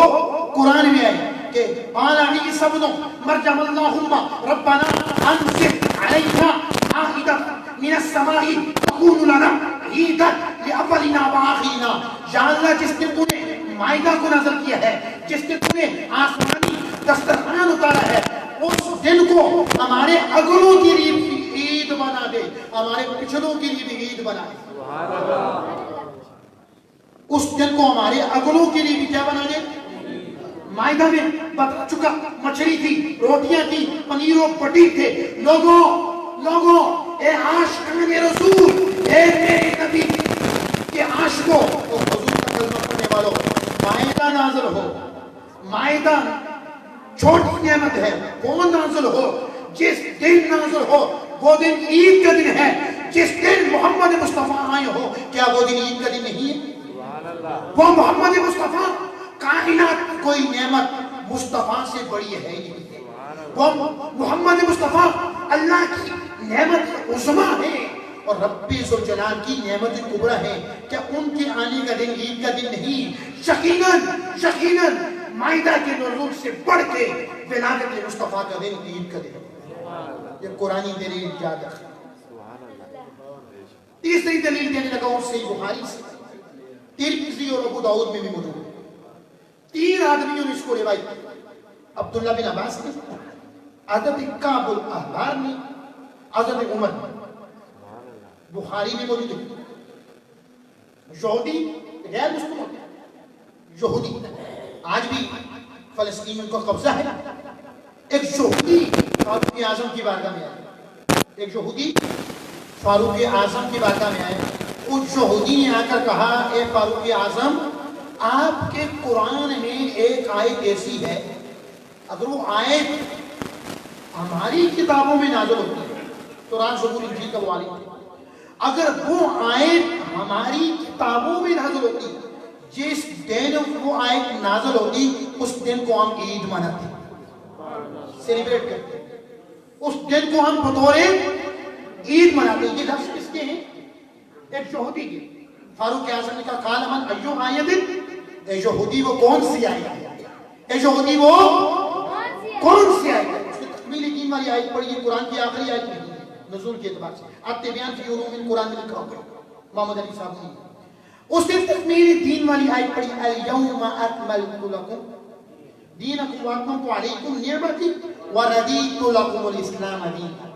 قرآن میں آئی کہ قال عیسی ابن مریم اللہم ربنا انزل علینا مائدۃ من السماء تکون لنا عیدا لأولنا وآخرنا. یا اللہ جس دن تو نے مائدہ کو نازل کیا ہے، جس دن تو نے آسمانی دسترخوان اتارا ہے، اس دن کو ہمارے اگلوں کے لیے بھی عید بنا دے، ہمارے پچھلوں کے لیے بھی عید بنا دے. اس دن کو ہمارے اگلوں کے لیے بھی کیا بنا دے؟ مائدہ میں بتا چکا مچھلی تھی، روٹیاں تھی، پنیر و پٹیر تھے. لوگوں اے عاشقان رسول، اے میرے نبی کے عاشقوں اور حضور کا کلمہ پڑھنے والوں، مائدہ نازل ہو. مائدہ چھوٹی نعمت ہے، وہ نازل ہو. جس دن نازل ہو وہ دن عید کا دن ہے. جس دن محمد مصطفیٰ آئے ہو کیا وہ دن عید کا دن نہیں ہے؟ وہ محمد مصطفیٰ، کائنات کوئی نعمت مصطفیٰ سے بڑی ہے ہی نہیں. وہ محمد مصطفیٰ اللہ کی نعمت عظمیٰ ہے اور رب ذوالجلال کی نعمت کبریٰ ہے. کیا ان کے آنے کا دن عید کا دن نہیں؟ یقیناً مائدہ کے نزول سے بڑھ کے ولادت مصطفیٰ کا دن عید کا دن. یہ قرآنی دلیل یاد رکھیں. تیسری دلیل دینے لگا ہوں صحیح بخاری سے، ترمذی اور ابو داؤد میں بھی موجود ہے. 3 آدمیوں نے اس کو روایت کی، عبداللہ بن عباس نے، حضرت کعب الاحبار نے، حضرت عمر نے. بخاری میں موجود ہے. یہودی غیر مسلم ہوتے ہیں، یہودی آج بھی فلسطین میں ان کا قبضہ ہے. ایک یہودی فاروق اعظم کی بارگاہ میں آیا، ایک یہودی فاروق اعظم کی بارگاہ میں آئے. اس یہودی نے آ کر کہا اے فاروق اعظم آپ کے قرآن میں ایک آیت ایسی ہے اگر وہ آیت ہماری کتابوں میں نازل ہوتی ہے قرآن زبور انجیل کا وہ عالم، اگر وہ آیت ہماری کتابوں میں نازل ہوتی جس دن وہ آیت نازل ہوتی اس دن کو ہم عید مناتے سیلیبریٹ کرتے، اس دن کو ہم بطور عید مناتے. یہ لفظ کس کے ہیں؟ ایک یہودی کے. فاروق اعظم نے کہا قال من ایو آیت، اے یہودی وہ کون سی آیت ہے؟ اے یہودی وہ کون سی آیت ہے؟ اس نے تکمیل دین والی آیت پڑھی ہے، قرآن کی آخری آیت نہیں ہے نزول کے اعتبار سے. التبیان فی علوم القرآن میں لکھا ہوا محمد علی صاحب نے. اس نے تکمیل دین والی آیت پڑھی الیوم اکملت لکم دینکم واتممت علیکم نعمتی وردیت لکم الاسلام دینا.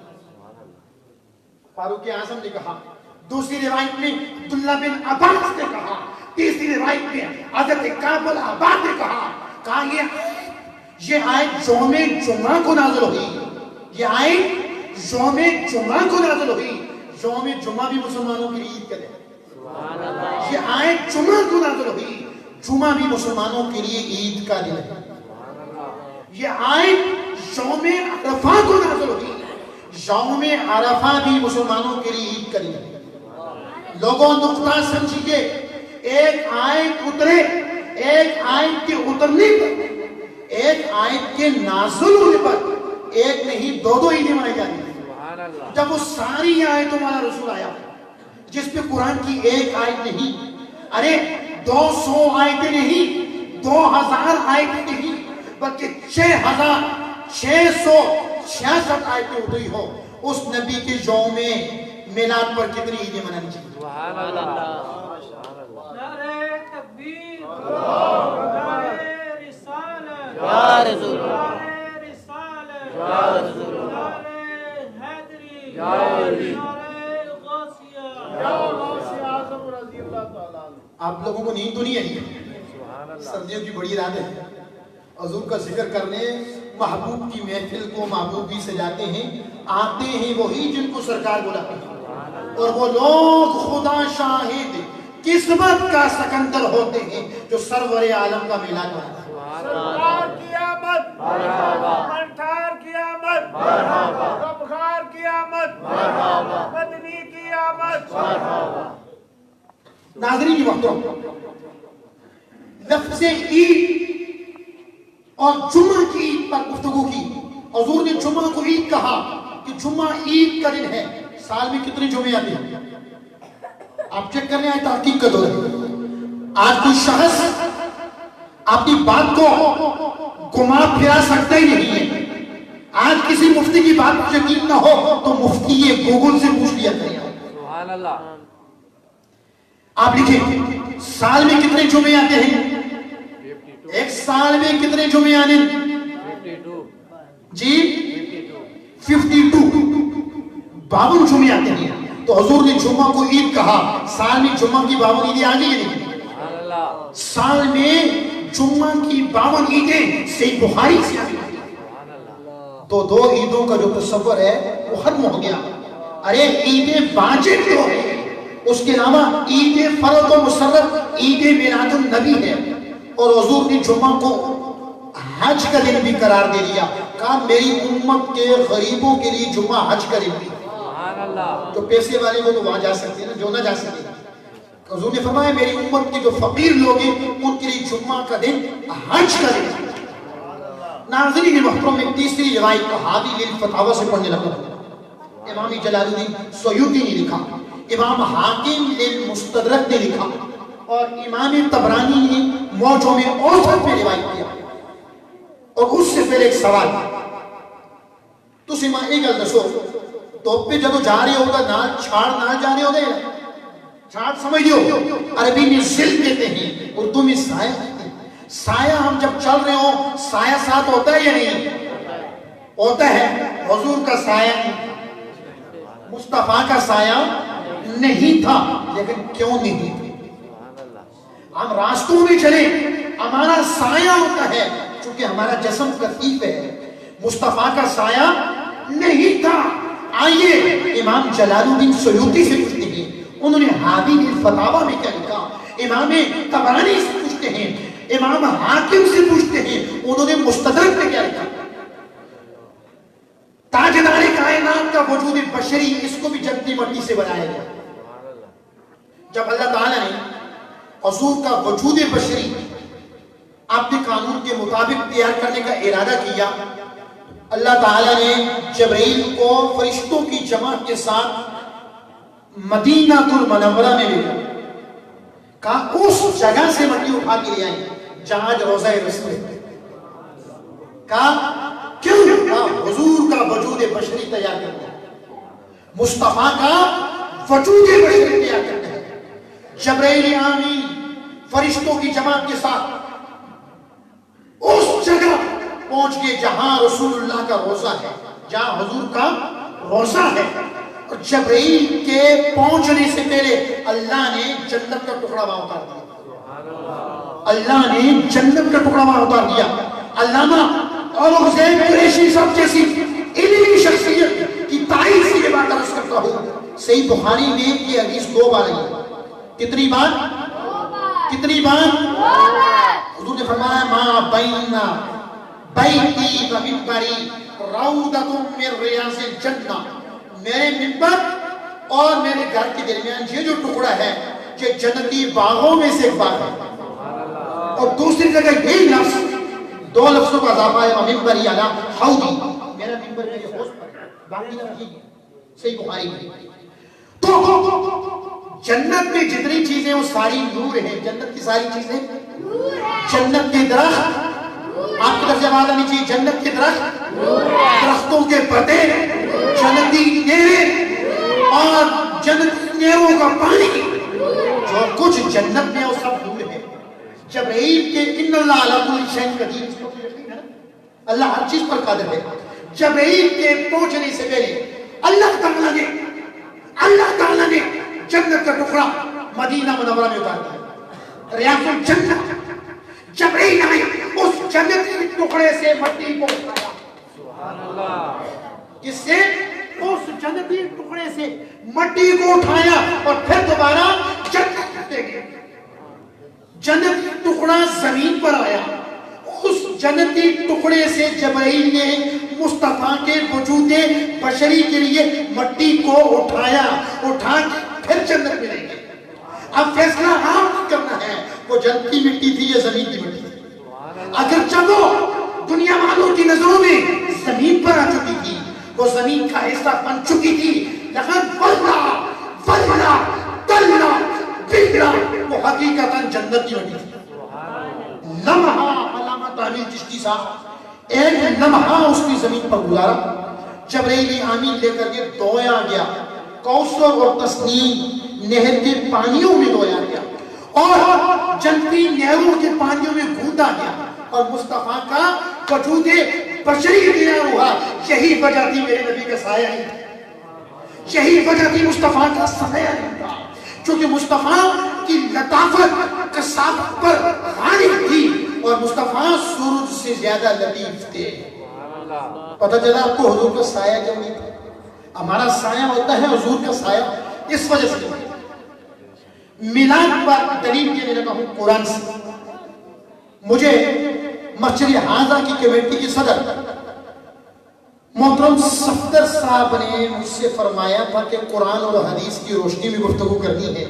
فاروق اعظم نے کہا، دوسری روایت میں عبداللہ بن عباس نے کہا، تیسری روایت میں حضرت کعب الاحبار نے کہا یہ آیت یوم جمعہ کو نازل ہوئی، یہ آیت یوم جمعہ کو نازل ہوئی. یوم جمعہ بھی مسلمانوں کے لیے عید کا دن، یہ آیت جمعہ کو نازل ہوئی، جمعہ بھی مسلمانوں کے لیے عید کا دن ہے. یہ آیت یوم عرفہ کو نازل ہوئی، یوم عرفہ بھی مسلمانوں کے لیے عید کا دن ہے. لوگوں نقطہ سمجھیے، ایک آیت اترے، ایک آیت کے اترنے پر، ایک آیت کے نازل ہونے پر ایک نہیں دو دو عیدیں منائی جاتی ہیں. جب وہ ساری آیتوں والا رسول آیا جس پہ قرآن کی ایک آیت نہیں، ارے 200 آیتیں نہیں، 2000 آیتیں نہیں، بلکہ 6666 آیتیں اتری ہو، اس نبی کے یوم میلاد پر کتنی عیدیں منانی چاہیے؟ سبحان اللہ. نعرہ تکبیر، نعرہ رسالت، یا رسول اللہ، نعرہ رسالت، یا رسول اللہ، نعرہ حیدری، یا علی، نعرہ غوثیہ، یا غوث اعظم رضی اللہ تعالیٰ عنہ. آپ لوگوں کو نیند تو نہیں آئی؟ سردیوں کی بڑی رات ہے، حضور کا ذکر کرنے محبوب کی محفل کو محبوب بھی سجاتے ہیں، آتے ہیں وہی جن کو سرکار بلاتے ہیں، اور وہ لوگ خدا شاہد قسمت کا سکندر ہوتے ہیں جو سرور عالم کا میلاد مناتے ہیں. سرکار کی آمد، مرحبا، منٹھار کی آمد، مرحبا، غبخار کی آمد، مرحبا، مدنی کی آمد. مرحبا. ناظرین محترم، لفظ عید اور جمعہ کی عید پر گفتگو کی. حضور نے جمعہ کو عید کہا کہ جمعہ عید کا دن ہے. سال میں کتنے جمعے آتے ہیں؟ آپ چیک کرنے آئے تحقیق کا دور ہے. آج کوئی شخص اپنی بات کو گما پھرا سکتا ہی نہیں ہے. آج کسی مفتی کی بات پر یقین نہ ہو تو مفتی یہ گوگل سے پوچھ لیا کریں. سبحان اللہ. آپ لکھیں سال میں کتنے جمعے آتے ہیں؟ 52. ایک سال میں کتنے جمعے آنے؟ 52. جی 52 52 جمعے آتے ہیں. تو حضور نے جمعہ کو عید کہا، سال میں جمعہ کی 52 عیدیں آ گئی نہیں؟ سبحان اللہ. سال میں جمعہ کی 52 عیدیں صحیح بخاری سے آ گئی. سبحان اللہ. تو دو عیدوں کا جو تصور ہے وہ ختم ہو گیا. ارے عیدیں واجب جو ہے، اس کے علاوہ عید فرض و مسرت عید میلاد النبی ہے. اور حضور نے جمعہ کو حج کا دن بھی قرار دے دیا، کہا میری امت کے غریبوں کے لیے جمعہ حج کا دن بھی. سبحان اللہ. جو پیسے والے وہ تو وہاں جا سکتے ہیں نا، جو نہ جا سکتے. حضور نے فرمایا میری امت کے جو فقیر لوگ ہیں ان کے لیے جمعہ کا دن حج کا دن. ناظرین محترم، ایک تیسری روایت حادی للفتاوی سے پڑھنے لگا. امام جلال الدین سیوطی نے لکھا، امام حاکم للمستدرک نے لکھا، اور امام طبرانی نے موجم اوسط میں روایت کیا. اور اس سے پہلے ایک سوال، تسی ماں ایک گل دسو، توپ پہ جدو جا رہے ہوگا نال چھاڑ نال جا رہے ہوگا، چھاڑ سمجھ دیو، عربی میں ظل کہتے ہیں، اردو میں سایہ کہتے ہیں. سایہ ہم جب چل رہے ہوں سایہ ساتھ ہوتا ہے یا نہیں ہوتا ہے؟ حضور کا سایہ مصطفیٰ کا سایہ نہیں تھا. لیکن کیوں نہیں؟ ہم راستوں میں چلیں ہمارا سایہ ہوتا ہے، چونکہ ہمارا جسم کثیف ہے، مصطفیٰ کا سایہ نہیں تھا. آئیے امام جلال الدین سیوطی سے پوچھتے ہیں, انہوں نے حاوی الفتاوی میں کیا لکھا. امام طبرانی سے پوچھتے ہیں, امام حاکم سے پوچھتے ہیں, انہوں نے مستدرک میں کیا لکھا. تاجدار کائنات کا وجود بشری, اس کو بھی جنتی مٹی سے بنایا گیا. جب اللہ تعالیٰ نے حضور کا وجود بشری اپنے قانون کے مطابق تیار کرنے کا ارادہ کیا, اللہ تعالیٰ نے جبرائیل کو فرشتوں کی جماعت کے ساتھ مدینہ المنورہ میں بھیجا. کہا اس جگہ سے مٹی اٹھا کے لے آئیں جہاں روضہ رسول ہے. کہا کیوں؟ کہا حضور کا وجود بشری تیار کرنا ہے, مصطفیٰ کا وجود بشری تیار کرنا ہے. جبرائیل آمین فرشتوں کی جماعت کے ساتھ اس جگہ پہنچ گئے جہاں رسول اللہ کا روضہ ہے, جہاں حضور کا روضہ ہے. اور جبرائیل کے پہنچنے سے پہلے اللہ نے جنت کا ٹکڑا وہاں اتار دیا. اللہ نے جنت کا ٹکڑا وہاں اتار دیا. علامہ اور حسین قریشی صاحب جیسی علمی شخصیت کی تعریف سے یہ بات عرض کرتا ہوں, صحیح بخاری میں یہ حدیث 2 بار آئی ہے. کتنی بار؟ کتنی بار؟ حضور نے فرمایا ما بین بیتی و منبری روضۃ من ریاض الجنہ, میرے منبر اور میرے گھر کے درمیان یہ جو ٹکڑا ہے یہ جنتی باغوں میں سے ایک باغ ہے. اور دوسری جگہ یہی لفظ 2 لفظوں کا اضافہ ہے, منبری علی حوضی, میرا منبر میرے حوض پر ہے. باقی لفظ صحیح بخاری میں. تو جنت میں جتنی چیزیں وہ ساری نور ہیں. جنت کی ساری چیزیں جنت کے درخت, آپ کی طرف سے آواز آنی چاہیے, جنت کے درخت, درختوں کے پتے, جنتی نیرے اور جنتی نیروں کا پانی, جو کچھ جنت میں وہ سب نور ہے. جبرائیل کے ان اللہ علی کل شیء قدیر, اللہ ہر چیز پر قادر ہے. جبرائیل کے پہنچنے سے پہلے اللہ تعالیٰ نے جنت کا ٹکڑا مدینہ منورہ میں اتار دیا. ریاض الجنہ. جبرائیل آئے, اس جنت کے ٹکڑے سے مٹی کو اٹھایا. سبحان اللہ. جس سے اس جنتی ٹکڑے سے مٹی کو اٹھایا اور پھر دوبارہ جنت کرتے گئے. جنتی ٹکڑا زمین پر آیا. اس جنتی ٹکڑے سے جبرائیل نے مصطفیٰ کے وجود بشری کے لیے مٹی کو اٹھایا, اٹھا کے پھر جنت میں لے گئے. اب فیصلہ آپ کرنا ہے, وہ جنتی مٹی تھی یا زمین کی مٹی تھی. اگر چلو دنیا والوں کی نظروں میں زمین پر آ چکی تھی, وہ زمین کا حصہ بن چکی تھی, لیکن فلنا تلنا بگڑا, وہ حقیقتاً جنت کی مٹی تھی. لمحہ علامہ تعمیل چشتی صاحب ایک لمحہ اس کی زمین پر گزارا. جبرائیل آمین لے کر کے دھویا گیا, کوثر اور تسنیم نہر کے پانیوں میں دھویا گیا اور جنتی نہروں کے پانیوں میں گھوندا گیا, اور مصطفیٰ کا وجود بشری تیار ہوا. یہی وجہ تھی میرے نبی کا سایہ نہیں تھا, یہی وجہ تھی مصطفیٰ کا سایہ نہیں تھا, کیونکہ مصطفیٰ کی لطافت کثافت پر غالب تھی, اور مصطفیٰ سورج سے زیادہ لطیف تھے. پتہ چلا آپ کو حضور کا سایہ کیوں نہیں تھا؟ ہمارا سایہ ہوتا ہے حضور کا سایہ اس وجہ سے. میلاد پر دلیل کے لیے کہوں قرآن سے. مجھے مسجد حاضہ کی کمیٹی کی صدر محترم صفدر صاحب نے مجھ سے فرمایا تھا کہ قرآن اور حدیث کی روشنی میں گفتگو کرنی ہے.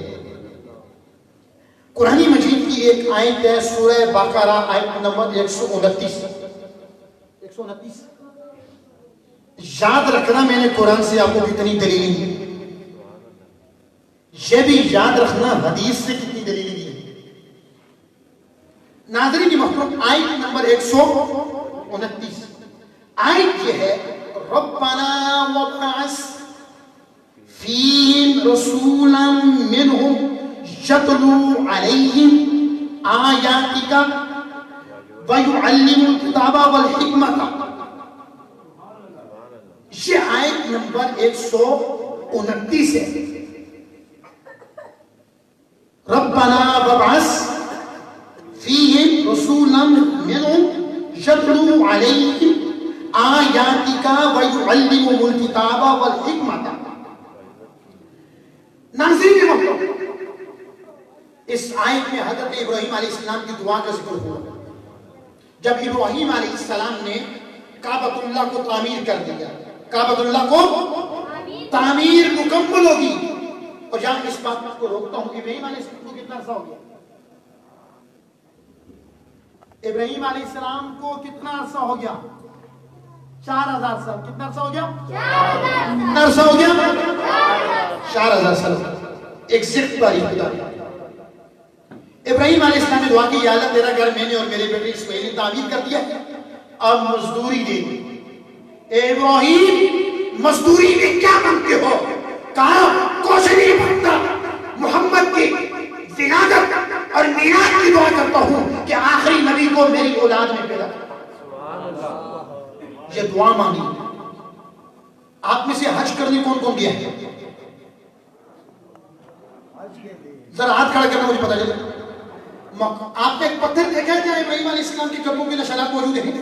قرآن مجید کی ایک آیت ہے سورہ بقرہ آیت نمبر 129. یاد رکھنا میں نے قرآن سے آپ کو کتنی دلیل دی, یہ بھی یاد رکھنا حدیث سے کتنی دلیل دی. ناظرین محترم آیت نمبر 129 آیت یہ ہے ربنا وابعث فیہم رسولا منہم یتلو علیہم آیاتک ویعلم الکتاب والحکمت. یہ آیت نمبر 129 ہے. ربنا وابعث فیہم رسولا منہم یتلو علیہم آیاتک ویعلمہم الکتاب والحکمۃ. ناظرین محترم، اس آیت میں حضرت ابراہیم علیہ السلام کی دعا کا ذکر ہوا. جب ابراہیم علیہ السلام نے کعبۃ اللہ کو تعمیر کر دیا، کعبۃ اللہ کو تعمیر مکمل ہوگی. اور جہاں اس بات کو روکتا ہوں، ابراہیم علیہ السلام کو کتنا عرصہ ہو گیا؟ ابراہیم علیہ السلام کو کتنا عرصہ ہو گیا؟ 4000 سال. کتنا عرصہ ہو گیا؟ کتنا عرصہ ہو گیا؟ 4000 سال. ایک صرف تاریخ بتا دیا. ابراہیم علیہ السلام نے دعا کی، یا اللہ تیرا گھر میں نے اور میرے بیٹے اسماعیل نے تعمیر کر دیا، اب مزدوری دے دی. اے ابراہیم مزدوری میں کیا مانگتے ہو؟ کہا کچھ نہیں مانگتا، محمد کی ولادت اور میراث کی دعا کرتا ہوں کہ آخری نبی کو میری اولاد میں پیدا کر. یہ دعا مانگی. آپ میں سے حج کرنے کون کون گیا ہے؟ ذرا ہاتھ کھڑا کرنا مجھے پتا چلے. آپ نے ایک پتھر دیکھا ہے جہاں ابراہیم علیہ السلام کے قدموں کے نشانات موجود ہیں؟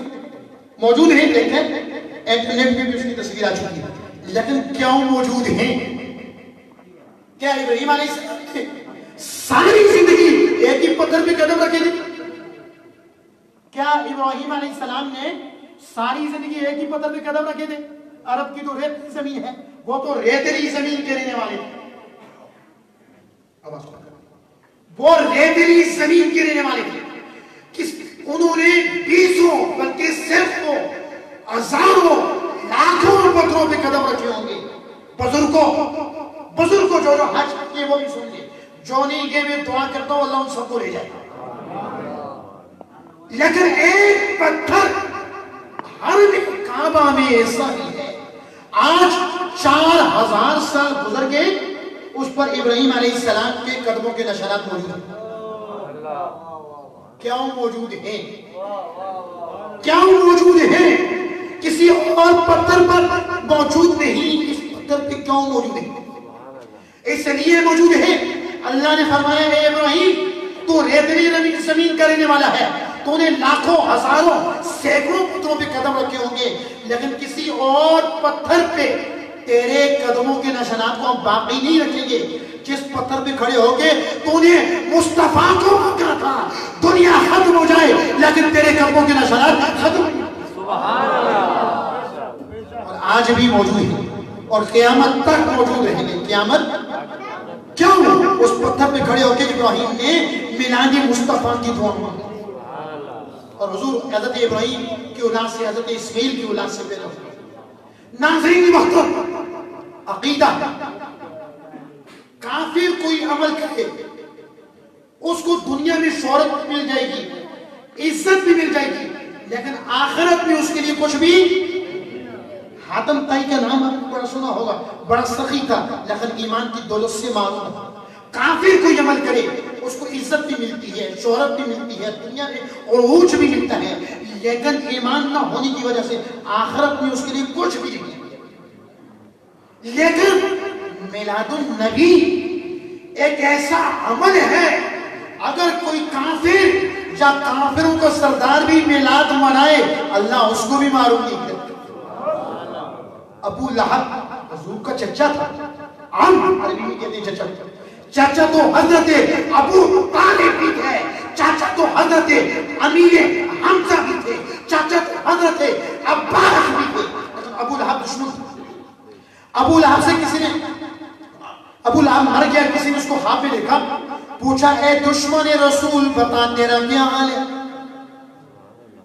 موجود ہیں. دیکھیں انٹرنیٹ پہ بھی اس کی تصویر آ چکی ہے. لیکن کیوں موجود ہیں؟ کیا ابراہیم علیہ السلام نے ساری زندگی ایک ہی پتھر پہ قدم رکھے تھے؟ کیا ابراہیم علیہ السلام نے ساری زندگی ایک ہی پتھر پہ قدم رکھے تھے؟ عرب کی تو ریتلی زمین ہے، وہ تو ریتلی زمین کے رہنے والے تھے. وہ ریتلی زمین کے رہنے والے تھے. انہوں نے 20 بلکہ صرف ہزاروں لاکھوں پتھروں پہ قدم رکھے ہوں گے. بزرگوں جو حج کیے وہ بھی سن لے. جو نہیں گئے میں دعا کرتا ہوں اللہ ان سب کو لے جائے. لیکن ایک پتھر ہر کعبہ میں ایسا ہی ہے. آج 4000 سال گزر گئے، اس پر ابراہیم علیہ السلام کے قدموں کے نشانات موجود ہیں. کیوں موجود ہیں؟ کیوں موجود ہیں؟ کسی اور پتھر پر موجود نہیں، اس پتھر پہ کیوں موجود ہیں؟ اس لیے موجود ہے اللہ نے فرمایا اے ابراہیم تو ریتلی زمین کا رہنے والا ہے، تو نے لاکھوں ہزاروں سینکڑوں پتھروں پہ قدم رکھے ہوں گے، لیکن کسی اور پتھر پہ تیرے قدموں کے نشانات کو ہم باقی نہیں رکھیں گے. جس پتھر پہ کھڑے ہو گے تو نے مصطفیٰ کو مانگا تھا دنیا ختم ہو جائے لیکن تیرے قدموں کے نشانات ختم نہیں. سبحان اللہ. اور آج بھی موجود ہیں اور قیامت تک موجود رہیں گے. قیامت کیوں؟ اس پتھر پہ کھڑے ہو کے ابراہیم نے میلاد مصطفیٰ کی دعا مانگی اور حضور حضرت ابراہیم کی اولاد سے حضرت اسماعیل کی اولاد سے پیدا ہوئے. ناظرین محترم، عقیدہ کافر کوئی عمل کرے اس کو دنیا میں شہرت بھی مل جائے گی، عزت بھی مل جائے گی، لیکن آخرت میں اس کے لیے کچھ بھی. حاتم طائی کا نام آپ کو بڑا سنا ہوگا، بڑا سخی تھا لیکن ایمان کی دولت سے معلوم تھا. کافر کوئی عمل کرے اس کو عزت بھی ملتی ہے، شہرت بھی ملتی ہے، دنیا میں عروج بھی ملتا ہے، لیکن ایمان نہ ہونے کی وجہ سے آخرت میں اس کے لیے کچھ بھی نہیں. لیکن میلاد النبی ایک ایسا عمل ہے، اگر کوئی کافر یا کافروں کا سردار بھی میلاد منائے اللہ اس کو بھی معروف نہیں کرتا. ابو لہب حضور کا چچا تھا، عم عربی میں کہتے ہیں چچا. چچا تو حضرت ابو طالب بھی تھے، چاچا تو حضرت امیر حمزہ بھی تھے، چاچا تو حضرت عباس بھی تھے. ابو لہب دشمن تھا. ابو لہب سے کسی نے، ابو لہب مر گیا، کسی نے اس کو خواب میں دیکھا، پوچھا اے دشمن رسول بتا تیرا کیا حال ہے؟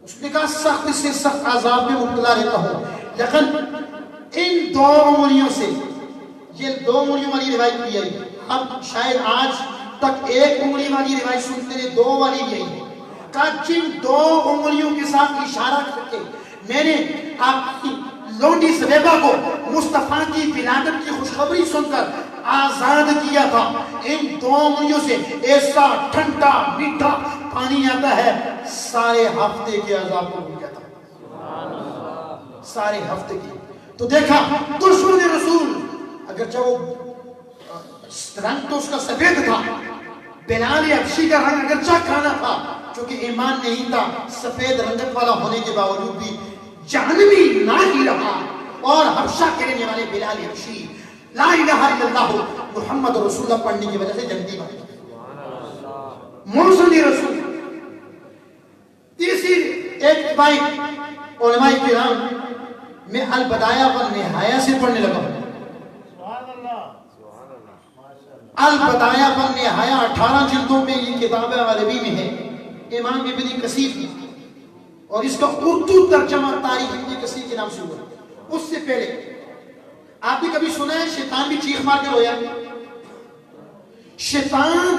اس نے کہا سخت سے سخت عذاب میں مبتلا رہتا ہوں، لیکن ان 2 انگلیوں سے، یہ 2 انگلیوں والی روایت کی ہے. اب شاید آج تک 1 انگلی والی روایت سنتے ہیں، 2 والی بھی ہے. کہا جن 2 انگلیوں کے ساتھ اشارہ کر کے میں نے آپ کی لونڈی سبیبہ کو مصطفیٰ کی ولادت کی خوشخبری سن کر آزاد کیا تھا، ان 2 انگلیوں سے ایسا ٹھنڈا میٹھا پانی آتا ہے سارے ہفتے کے عذاب کو بھول جاتا. سارے ہفتے کی. تو دیکھا دشمن رسول اگرچہ وہ رنگ تو اس کا سفید تھا، بلال حبشی کا رنگ اگرچہ کالا تھا، چونکہ ایمان نہیں تھا، سفید رنگت والا ہونے کے باوجود بھی جہنمی نہ ہی رہا، اور حبشہ کے رہنے والے بلال حبشی لا الہ الا اللہ محمد رسول اللہ پڑھنے کی وجہ سے جنتی بن گئے، مرسل رسول۔ تیسری ایک بھائی علماء کرام میں البدایہ والنہایہ سے پڑھنے لگا ہوں۔ البدایہ والنہایہ 18 جلدوں میں یہ کتاب عربی میں ہے، امام ابن کثیر کی، اور اس کا اردو ترجمہ تاریخ ابن کثیر کے نام سے ہوا۔ اس سے پہلے آپ نے کبھی سنا ہے شیطان بھی چیخ مار کے رویا؟ شیطان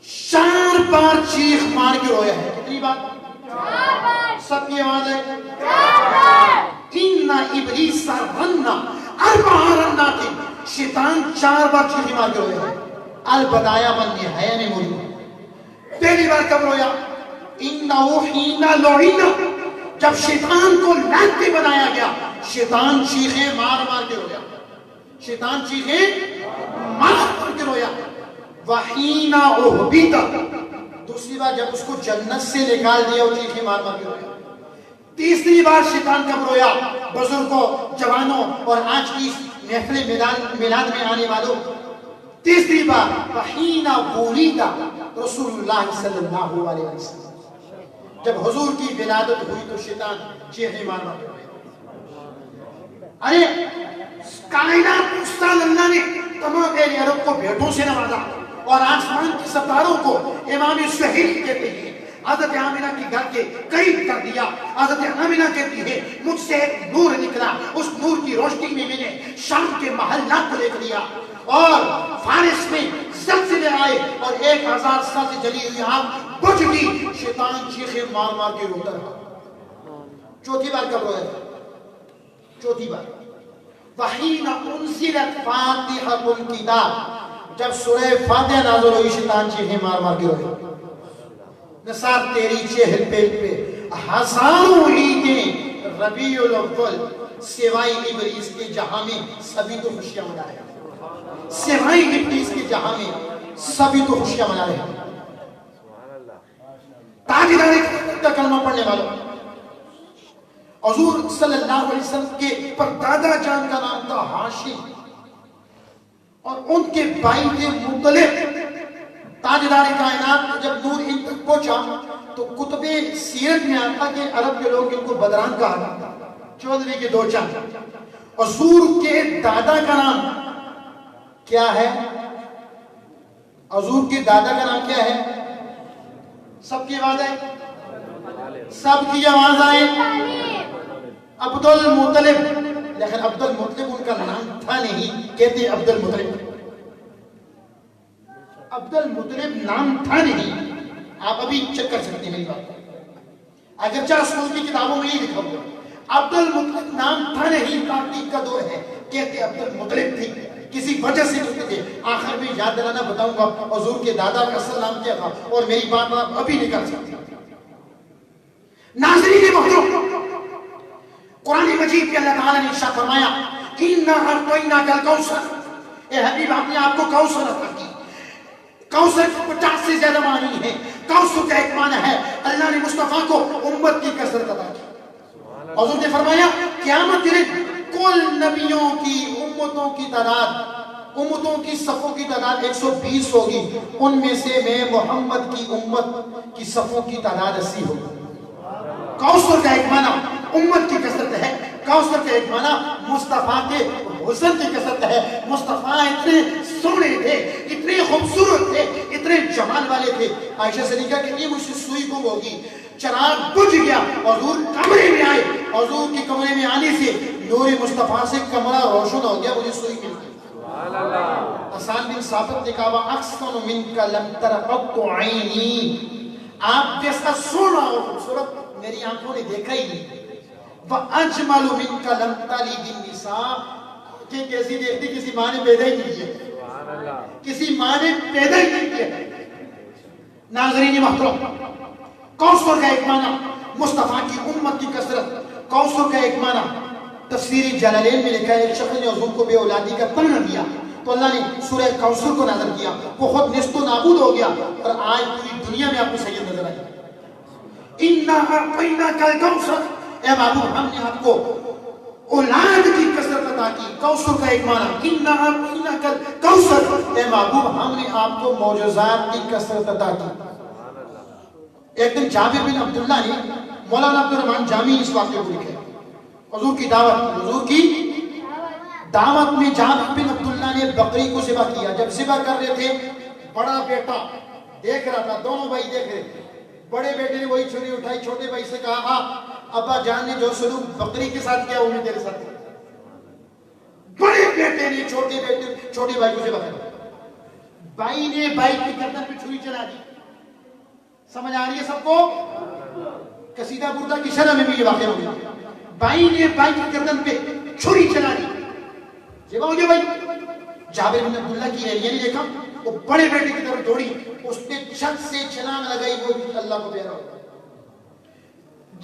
4 بار چیخ مار کے رویا ہے۔ کتنی بار؟ 4 بار۔ سب کی آواز ہے؟ 4 بار۔ ان ابلیس رن 4 رنات، شیطان 4 بار چیخ مار کے رویا ہے۔ البدایہ والنہایہ میں موجود۔ پہلی بار کب رویا؟ انہو حین لعن، جب شیطان کو لعنتی بنایا گیا، شیطان چیخیں مار مار کے رویا، شیطان چیخیں مار مار کے رویا۔ وحین اہبط، دوسری بار جب اس کو جنت سے نکال دیا وہ چیخیں مار مار کے رویا۔ تیسری بار شیطان کب رویا؟ بزرگوں، جوانوں اور آج کی محفل میلاد میں آنے والوں، تیسری بار وحین ولد رسول اللہ صلی اللہ علیہ وسلم، جب حضور کی ولادت ہوئی تو شیطان چیخیں مار مار کے رویا۔ ارے کائنات استاد اللہ نے تمام اہل عرب کو بھیٹوں سے نوازا، اور آسمان کی ستاروں کو امام سہیل کہتے ہیں، حضرت آمینہ کی گھر کے قریب کر دیا۔ حضرت آمینہ کہتی ہے مجھ سے ایک نور نکلا، اس نور کی روشنی میں میں نے شام کے محلات کو دیکھ لیا، اور فارس میں زلزلے آئے اور 1000 سال سے جلی ہوئی آگ بجھ گئی، شیطان چیخیں مار مار کے روتا رہا۔ چوتھی بار کب رویا تھا؟ چوتھی بار وحین انزلت فاتحۃ الکتاب، جب سورہ فاتحہ نازل ہوئی شیطان چیخیں مار مار کے رویا۔ نثار تیری چہل پہل پہ ہزاروں عیدیں ربیع الاول، سوائے ابلیس کے جہاں میں سبھی تو خوشیاں منا رہے ہیں، سوائے ابلیس کے جہاں میں سبھی تو خوشیاں منا رہے ہیں۔ تاجدار کا کلمہ پڑھنے والوں، حضور صلی اللہ علیہ وسلم کے پردادا جان کا نام تھا ہاشم، اور ان کے بھائی تھے مطلب۔ تاجدار کائنات جب نور ان تک پہنچا تو کتب سیرت میں آتا کہ عرب کے لوگ ان کو بدران کہا، چودھری کے 2 چاند۔ حضور کے دادا کا نام کیا ہے؟ حضور کے دادا کا نام کیا ہے؟ سب کی آواز ہے؟ سب کی آواز آئے؟ عبد المطلب، لیکن عبد المطلب ان کا نام تھا نہیں، کہتے عبد المطلب۔ عبد المطلب نام تھا نہیں، آپ ابھی چیک کر سکتے ہیں میری بات، اگرچہ اسکول کی کتابوں میں یہ لکھا ہوا عبد المطلب نام تھا نہیں، تحقیق کا دور ہے، کہتے عبد المطلب تھی، کسی وجہ سے کہتے تھے۔ آخر میں یاد دلانا بتاؤں گا حضور کے دادا کا اصل نام کیا تھا، اور میری بات آپ ابھی نہیں کر سکتے۔ ناظرین محترم، قرآن مجید کے اللہ تعالیٰ نے ارشاد فرمایا اِنَّا أَعْطَيْنَاكَ الْكَوْثَرَ، اے حبیب آپ نے آپ کو کوثر عطا کی۔ کوثر 50 سے زیادہ معنی ہے۔ کوثر کا ایک معنی ہے اللہ نے مصطفیٰ کو امت کی کثرت عطا کی۔ حضور نے فرمایا قیامت کے دن کل نبیوں کی امتوں کی تعداد، امتوں کی صفوں کی تعداد 120 ہوگی، ان میں سے میں محمد کی امت کی صفوں کی تعداد 80 ہوگی۔ کوثر کا ایک معنی امت کی کثرت ہے، کوثر کا ایک معنی مصطفیٰ کے حسن کی کثرت ہے۔ مصطفیٰ اتنے سونے تھے، اتنے خوبصورت تھے، اتنے جمال والے تھے، عائشہ صدیقہ کہ یہ مجھ سے سوئی گم ہوگی، چراغ بجھ گیا، حضور کمرے میں آئے، حضور کی کمرے میں آنے سے نور مصطفیٰ سے کمرہ روشن ہو گیا، مجھے سوئی مل گئی۔ حسان بن ثابت نے کہا احسن منک لم تر قط عینی، آپ جیسا سونا اور خوبصورت میری آنکھوں نے دیکھا ہی نہیں۔ وَأَجْمَلُ مِنْكَ لَمْ تَلِدِ النِّسَاء، کہ کیسی دیکھتی کسی ماں نے پیدا ہی نہیں کیا، کسی ماں نے پیدا ہی نہیں کیا۔ ناظرین محترم، کوثر کا ایک معنی مصطفیٰ کی امت کی کثرت، کوثر کا ایک معنی تفسیر جلالین میں لکھا ہے ایک شخص نے حضور کو بے اولادی کا طعنہ دیا تو اللہ نے سورہ کوثر کو نازل کیا، وہ خود نست و نابود ہو گیا، اور آج پوری دنیا میں آپ کو سید نظر آئے۔ اِنَّا أَعْطَيْنَاكَ الْكَوْثَرَ، اے محبوب ہم نے آپ کو اولاد کی کثرت عطا کی. کوثر کا ایک معنی انہا اعطیناک الکوثر. اے محبوب ہم نے آپ کو معجزات کی کثرت عطا کی. ایک دن جابر بن عبداللہ نے مولانا عبد الرحمن جامی اس واقعے کو لکھا. حضور کی دعوت میں جابر بن عبداللہ نے بکری کو ذبح کیا. جب ذبح کر رہے تھے بڑا بیٹا دیکھ رہا تھا, دونوں بھائی دیکھ رہے تھے. بڑے بیٹے نے وہی چھری اٹھائی, چھوٹے بھائی سے کہا ابا جان نے جو سلوک بکری کے ساتھ کیا وہ تیرے ساتھ کیا. بڑے بیٹے نے چھوٹے بھائی کو ذبح کیا. بھائی نے بھائی کی گردن پہ چھری چلا دی. سمجھ آ رہی ہے سب کو؟ قصیدہ بردہ کی شرح میں بھی یہ واقعہ ہو گیا. بھائی نے بھائی کی گردن پہ چھری چلا دی. ذبح ہو گیا بھائی. جابر بن عبداللہ کی ایریا نے دیکھا, وہ بڑے بیٹے کی طرف دوڑی, اس نے چھت سے چھلانگ لگائی, وہ بھی اللہ کو پیارا ہو.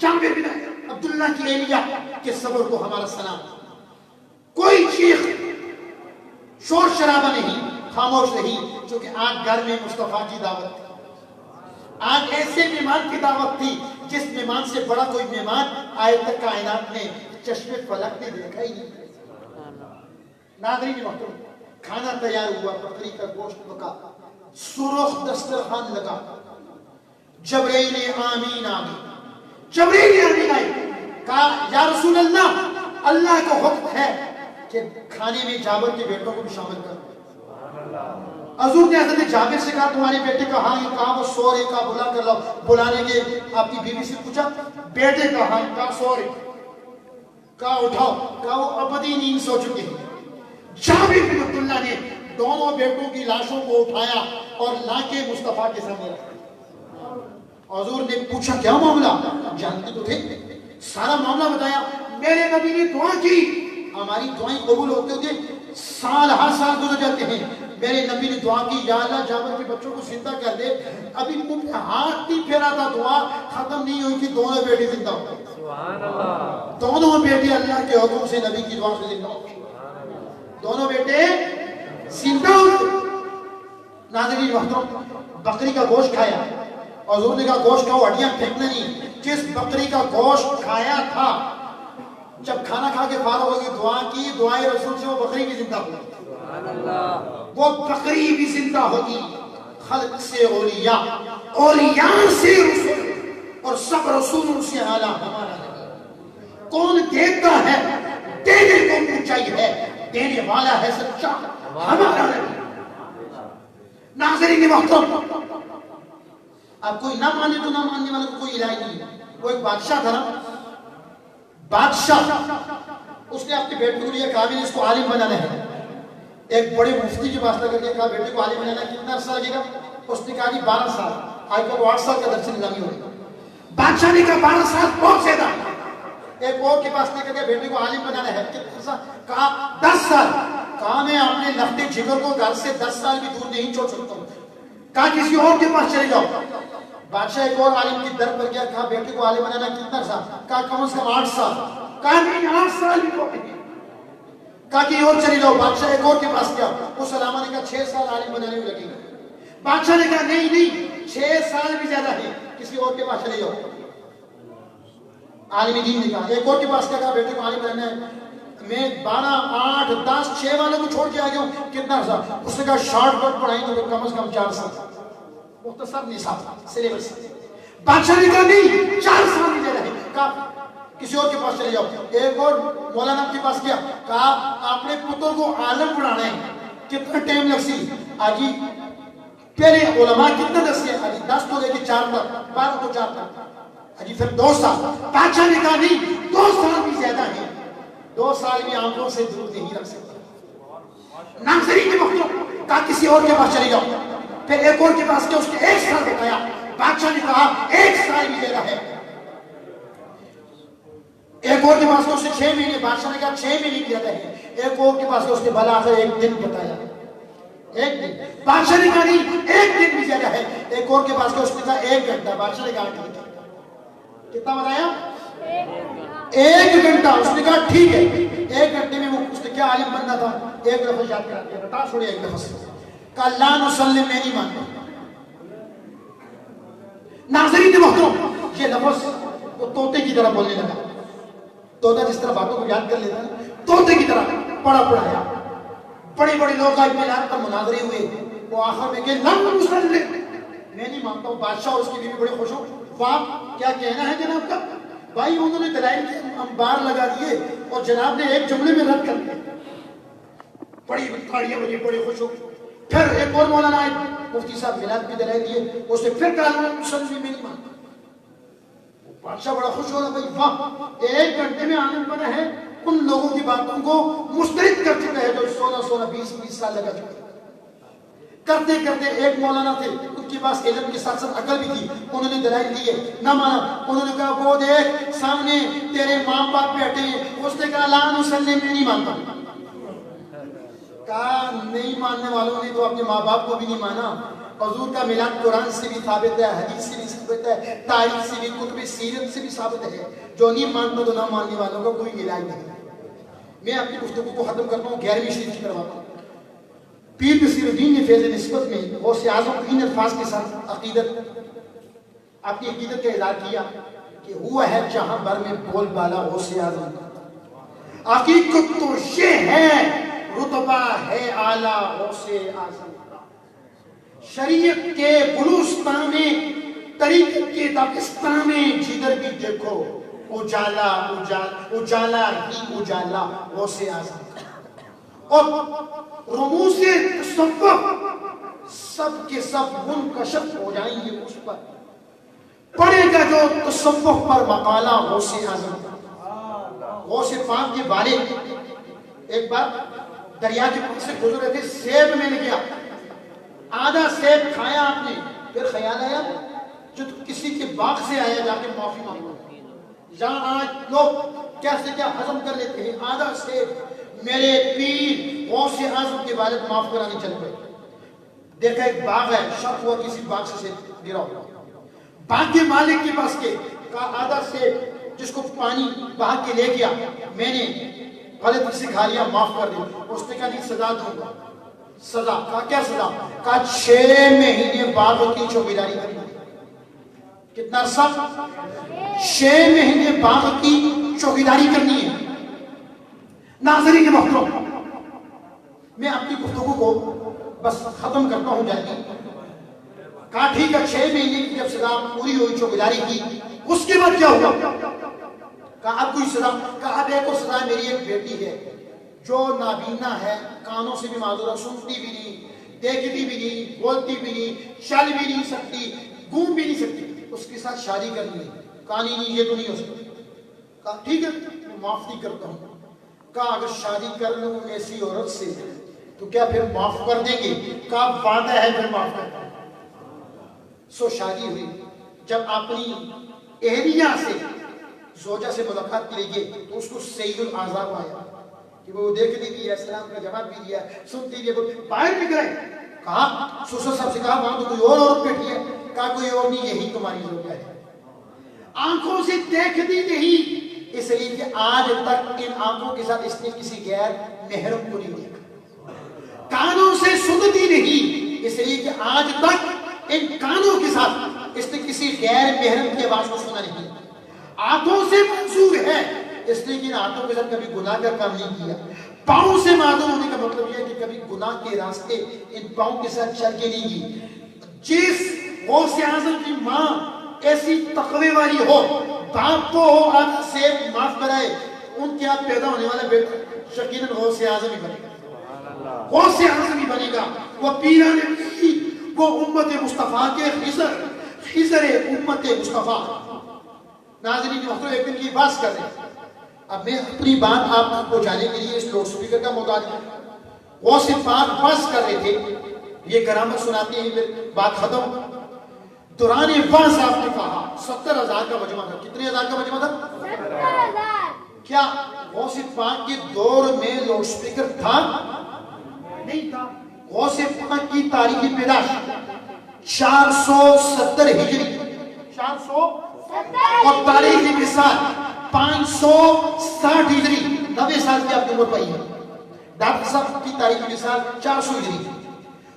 جابر بن عبداللہ کی ایریا کے صبر کو ہمارا سلام. کوئی چیخ شور شرابہ نہیں, خاموش نہیں, چونکہ آج گھر میں مصطفیٰ کی دعوت تھی. آج ایسے مہمان کی دعوت تھی جس مہمان سے بڑا کوئی مہمان آئے تک کائنات نے چشم فلک نے دیکھا ہی نہیں. ناظرین محترم, کھانا تیار ہوا, بکری کا گوشت پکا, سرخ دسترخوان لگا. جبرائیل آمین آ گئی. جبرائیل آمین آئی, کہا یا رسول اللہ کا حکم ہے کہ کھانے میں جابر کے بیٹوں کو بھی شامل کر. حضور نے حضرت جابر سے کہا تمہارے بیٹے کا ہاں, یہ کہا وہ سو رہے, کہا بلا کر لاؤ. بلانے کے آپ کی بیوی سے پوچھا بیٹے کا ہاں, کہا سو رہے, کہا اٹھاؤ, کہا وہ ابدی نیند سو چکے ہیں. جابر بن عبداللہ نے دونوں بیٹوں کی لاشوں کو اٹھایا اور لا کے مصطفیٰ کے سامنے رکھا. حضور نے پوچھا کیا معاملہ؟ جانتے تو تھے, سارا معاملہ بتایا. میرے نبی نے دعا کی, ہماری دعائیں قبول ہوتے ہوتے سال ہر سال گزر جاتے ہیں. میرے نبی نے دعا کی, یا اللہ جابر کے بچوں کو زندہ کر دے. ابھی منہ پہ ہاتھ نہیں پھیرا تھا, دعا ختم نہیں ہوئی تھی, دونوں بیٹے زندہ ہو گئے. سبحان اللہ. دونوں بیٹے اللہ کے حکم سے نبی کی دعا سے زندہ ہو گئے. دونوں بیٹے زندہ ہو گئے. ناظرین محترم, بکری کا گوشت کھایا. حضور نے کہا گوشت کھاؤ, ہڈیاں پھینکنا نہیں. جس بکری کا گوشت کھایا تھا, جب کھانا کھا کے فارغ ہو گئی, دعا کی, دعائے رسول سے وہ بکری بھی زندہ ہو گئی. سبحان اللہ. وہ بکری بھی زندہ ہوگی. خلق سے اولیاء, اولیاء سے رسول, اور سب رسولوں سے اعلیٰ ہمارا نبی. کون دیتا ہے, دینے کو اونچائی ہے, دینے والا ہے سچا ہمارا نبی. ناظرین محترم, اب کوئی نہ مانے تو نہ ماننے والا کو کوئی الہی نہیں. وہ ایک بادشاہ تھا نا, بادشاہ, اس نے اپنے بیٹے کو لیا, کہا بھی اس کو عالم بنانا ہے. ایک بڑے مفتی کے پاس لگا کے کہا بیٹے کو عالم بنانا کتنا عرصہ لگے گا؟ اس نے کہا 12 سال. آج کل 8 سال کا درس نظامی ہو گیا. بادشاہ نے کہا 12 سال بہت زیادہ. ایک اور کے پاس لے کر بیٹے کو عالم بنانا ہے, کہا 10 سال. کہا میں اپنے لفتے جگر کو گھر سے 10 سال بھی دور نہیں چھوڑ سکتا ہوں. کہا کسی اور کے پاس چلے جاؤ. بادشاہ ایک اور عالم کی در پر گیا, کہا بیٹے کو عالم بنانا کتنا عرصہ؟ کہا کم از کم 8 سال. کہا نہیں 8 سال بھی ہو گئے. کہا کہ اور چلی جاؤ. بادشاہ ایک اور کے پاس گیا, اس علامہ نے کہا 6 سال عالم بنانے میں لگے گا. بادشاہ نے کہا نہیں 6 سال بھی زیادہ ہے, کسی اور کے پاس چلے جاؤ. عالم دین نے کہا, ایک اور کے پاس کہا بیٹے کو عالم بنانا ہے, میں 12 8 10 6 والوں کو چھوڑ کے آ گیا ہوں, کتنا عرصہ؟ اس نے کہا شارٹ کٹ پڑھائی تو کم از کم 4 سال, مختصر نصاب سلیبس. بادشاہ نے کہا نہیں 4 سال بھی زیادہ ہے. کہا کسی اور کے پاس چلے جاؤ. ایک اور مولانا کے پاس گیا, کہا اپنے پتر کو عالم بنانا ہے, کتنا ٹائم لگ سی؟ آجی پہلے علماء کتنا دس سے, آجی 10 تو لے کے 4 تک, 12 تو 4 تک, آجی پھر 2 سال. بادشاہ نے کہا نہیں 2 سال بھی زیادہ ہے, 2 سال بھی آنکھوں سے دور نہیں رکھ سکتا. ناظرین کے مخلوق, کہا کسی اور کے پاس چلے جاؤ. پھر ایک اور کے پاس گیا, اس نے 1 سال بتایا. بادشاہ نے کہا 1 سال بھی زیادہ ہے. ایک اور کے پاس اس نے 6 مہینے, بادشاہ نے کہا 6 مہینے بھی زیادہ ہے. ایک اور کے پاس اس نے بلا کر 1 دن بتایا, 1 دن. بادشاہ نے کہا نہیں 1 دن بھی زیادہ ہے. ایک اور کے پاس اس نے کہا 1 گھنٹہ. بادشاہ نے کہا ٹھیک ہے. کتنا بتایا؟ 1 گھنٹہ. اس نے کہا ٹھیک ہے. 1 گھنٹے میں اس نے کیا عالم بننا تھا, ایک لفظ یاد کرا دیا, بتا چھوڑے ایک لفظ. کہا لا نسلم, میں نہیں مانتا. ناظرین محترم, یہ لفظ وہ طوطے کی طرح بولنے لگا. طوطا جس طرح باتوں کو یاد کر لیتا ہے طوطے کی طرح پڑھا پڑھایا. بڑے بڑے لوگ آج میلاد پر مناظرے ہوئے, وہ آخر میں کہ لم نسلم, میں نہیں مانتا ہوں. بادشاہ اور اس کی بیوی بڑے خوش ہو, واہ کیا کہنا ہے جناب کا. بھائی انہوں نے دلائل کے انبار لگا دیے اور جناب نے ایک جملے میں رد کر دیا. بڑی تاڑیاں بجی, بڑے خوش ہو. پھر ایک اور مولانا آئے, مفتی صاحب میلاد کی دلائل دیے, اس نے پھر کہا لم نسلم, میں نہیں مانتا. بادشاہ بڑا خوش ہو رہا, بھائی واہ 1 گھنٹے میں آنند بنا ہے ان لوگوں کی باتوں کو مسترد کر چکا ہے جو 16 20 سال لگا چکے. کرتے کرتے ایک مولانا تھے, ان کے پاس علم کے ساتھ ساتھ عقل بھی تھی, انہوں نے دلائل دیے, نہ مانا. انہوں نے کہا وہ دیکھ سامنے تیرے ماں باپ بیٹھے ہیں. اس نے کہا لا نسلم, میں نہیں مانتا. کہا نہیں ماننے والوں نے تو اپنے ماں باپ کو بھی نہیں مانا. حضور کا میلاد قرآن سے بھی ثابت ہے, حدیث سے بھی ثابت ہے, تاریخ سے بھی, کتب سیرت سے بھی ثابت ہے. جو نہیں مانتا تو نہ ماننے والوں کا کوئی علاج نہیں. میں اپنی گفتگو کو ختم کرتا ہوں 11ویں شریف کی کرواتا ہوں. پیر نصیر الدین نے فیض نسبت میں غوث اعظم 3 الفاظ کے ساتھ اپنی عقیدت کا اظہار کیا کہ ہوا ہے جہاں بھر میں بول بالا غوث اعظم. حقیقت تو یہ ہے رتبہ ہے اعلیٰ غوث اعظم. شریعت کے بلوچستان میں, طریقت کے داغستان میں جدھر بھی دیکھو اجالا اجالا اجالا ہی اجالا غوث اعظم. اور رموز تصوف سب کے سب منکشف ہو جائیں گے اس پر. پڑھے گا جو تصوف پر مقالہ غوث اعظم. غوث پاک کے والد ایک بار دریا کے پاس سے گزر رہے تھے, سیب میں نے کیا, آدھا سیب کھایا آپ نے, پھر خیال آیا جو کسی کے باغ سے آیا جا کے معافی مانگو. جہاں آج لوگ کیسے کیا ہضم کر لیتے ہیں, آدھا سیب. میرے پیر غوث اعظم کے والد معاف کرانے چل گئے. دیکھا ایک باغ ہے, شک ہوا کسی باغ سے گرا ہوا. باغ کے مالک کے پاس کے کہا آدھا سیب جس کو پانی بہا کے لے گیا میں نے غلطی سے کھا لیا, معاف کر دیں. اس نے کہا نہیں سزا دوں گا. سزا کہا کیا سزا؟ کہا 6 مہینے باغ کی چوکیداری کرنی. کتنا عرصہ؟ 6 مہینے باغ کی چوکیداری کرنی ہے. ناظرین محترم, میں اپنی گفتگو کو بس ختم کرتا ہوں جلدی. کہا ٹھیک ہے 6 مہینے کی جب سزا پوری ہوئی چوکیداری کی, اس کے بعد کیا ہوا؟ کہا اب کوئی سزا. کہا اب ایک اور سزا, میری ایک بیٹی ہے جو نابینا ہے, کانوں سے بھی معذور ہے, سنتی بھی نہیں, دیکھتی بھی نہیں, بولتی بھی نہیں, چل بھی نہیں سکتی, گھوم بھی نہیں سکتی, اس کے ساتھ شادی کرنی ہے. کہا نہیں یہ تو نہیں ہو سکتی. کہا ٹھیک ہے میں معاف نہیں کرتا ہوں. کہا اگر شادی کر لوں ایسی عورت سے تو کیا پھر معاف کر دیں گے؟ کہا وعدہ ہے پھر معاف کر دیں گے. سو شادی ہوئی. جب اپنی اہلیہ سے زوجہ سے ملاقات کے لیے تو اس کو سید الاعضاء آیا کہ وہ دیکھنے کی السلام کا جواب بھی دیا, سنتی بھی, باہر بھی گئے. کہا سسر صاحب سے کہا وہاں تو کوئی اور عورت بیٹھی ہے. کہا کوئی اور نہیں, یہی تمہاری زوجہ ہے. آنکھوں سے دیکھتی نہیں, اس لیے کہ آج تک ان آنکھوں کے ساتھ اس نے کسی غیر محرم کو نہیں دیکھا. کانوں سے سنتی نہیں, اس لیے کہ آج تک ان کانوں کے ساتھ اس نے کسی غیر محرم کی آواز کو سنا نہیں. آنکھوں سے منظور ہے, اس لیے کہ ان آنکھوں کے ساتھ کبھی گناہ کا کام نہیں کیا. پاؤں سے معذور ہونے کا مطلب یہ ہے کہ کبھی گناہ کے راستے ان پاؤں کے ساتھ چل کے نہیں گئی. جس غوث اعظم کی ماں ایسی تقوی والی ہو, باپ کو ہو آدھا سیب معاف کرائے, ان کے ہاں پیدا ہونے والا بیٹا یقیناً غوث اعظم ہی بنے گا. غوث اعظم ہی بنے گا. وہ پیران پیر, وہ امت مصطفیٰ کے خضر امت مصطفیٰ. ناظرین محترم ایک دن کی بات کر رہے ہیں. اب میں اپنی بات آپ تک پہنچانے کے لیے اس لاؤڈ اسپیکر کا محتاج ہوں. غوث پاک بس کر رہے تھے, یہ کرامت سناتے ہیں, پھر بات ختم. دوران واز آپ نے کہا 70,000 کا مجمع تھا. کتنے ہزار کا مجمع تھا؟ 70,000. کیا غوث پاک کے دور میں لاؤڈ اسپیکر تھا؟ نہیں تھا. غوث پاک کی تاریخی پیدائش 470 ہجری, 400 اور تاریخی مثال 560 ہجری, 90 سال کی آپ کی عمر پائی ہے. ڈاکٹر صاحب کی تاریخی مثال 400 ہجری.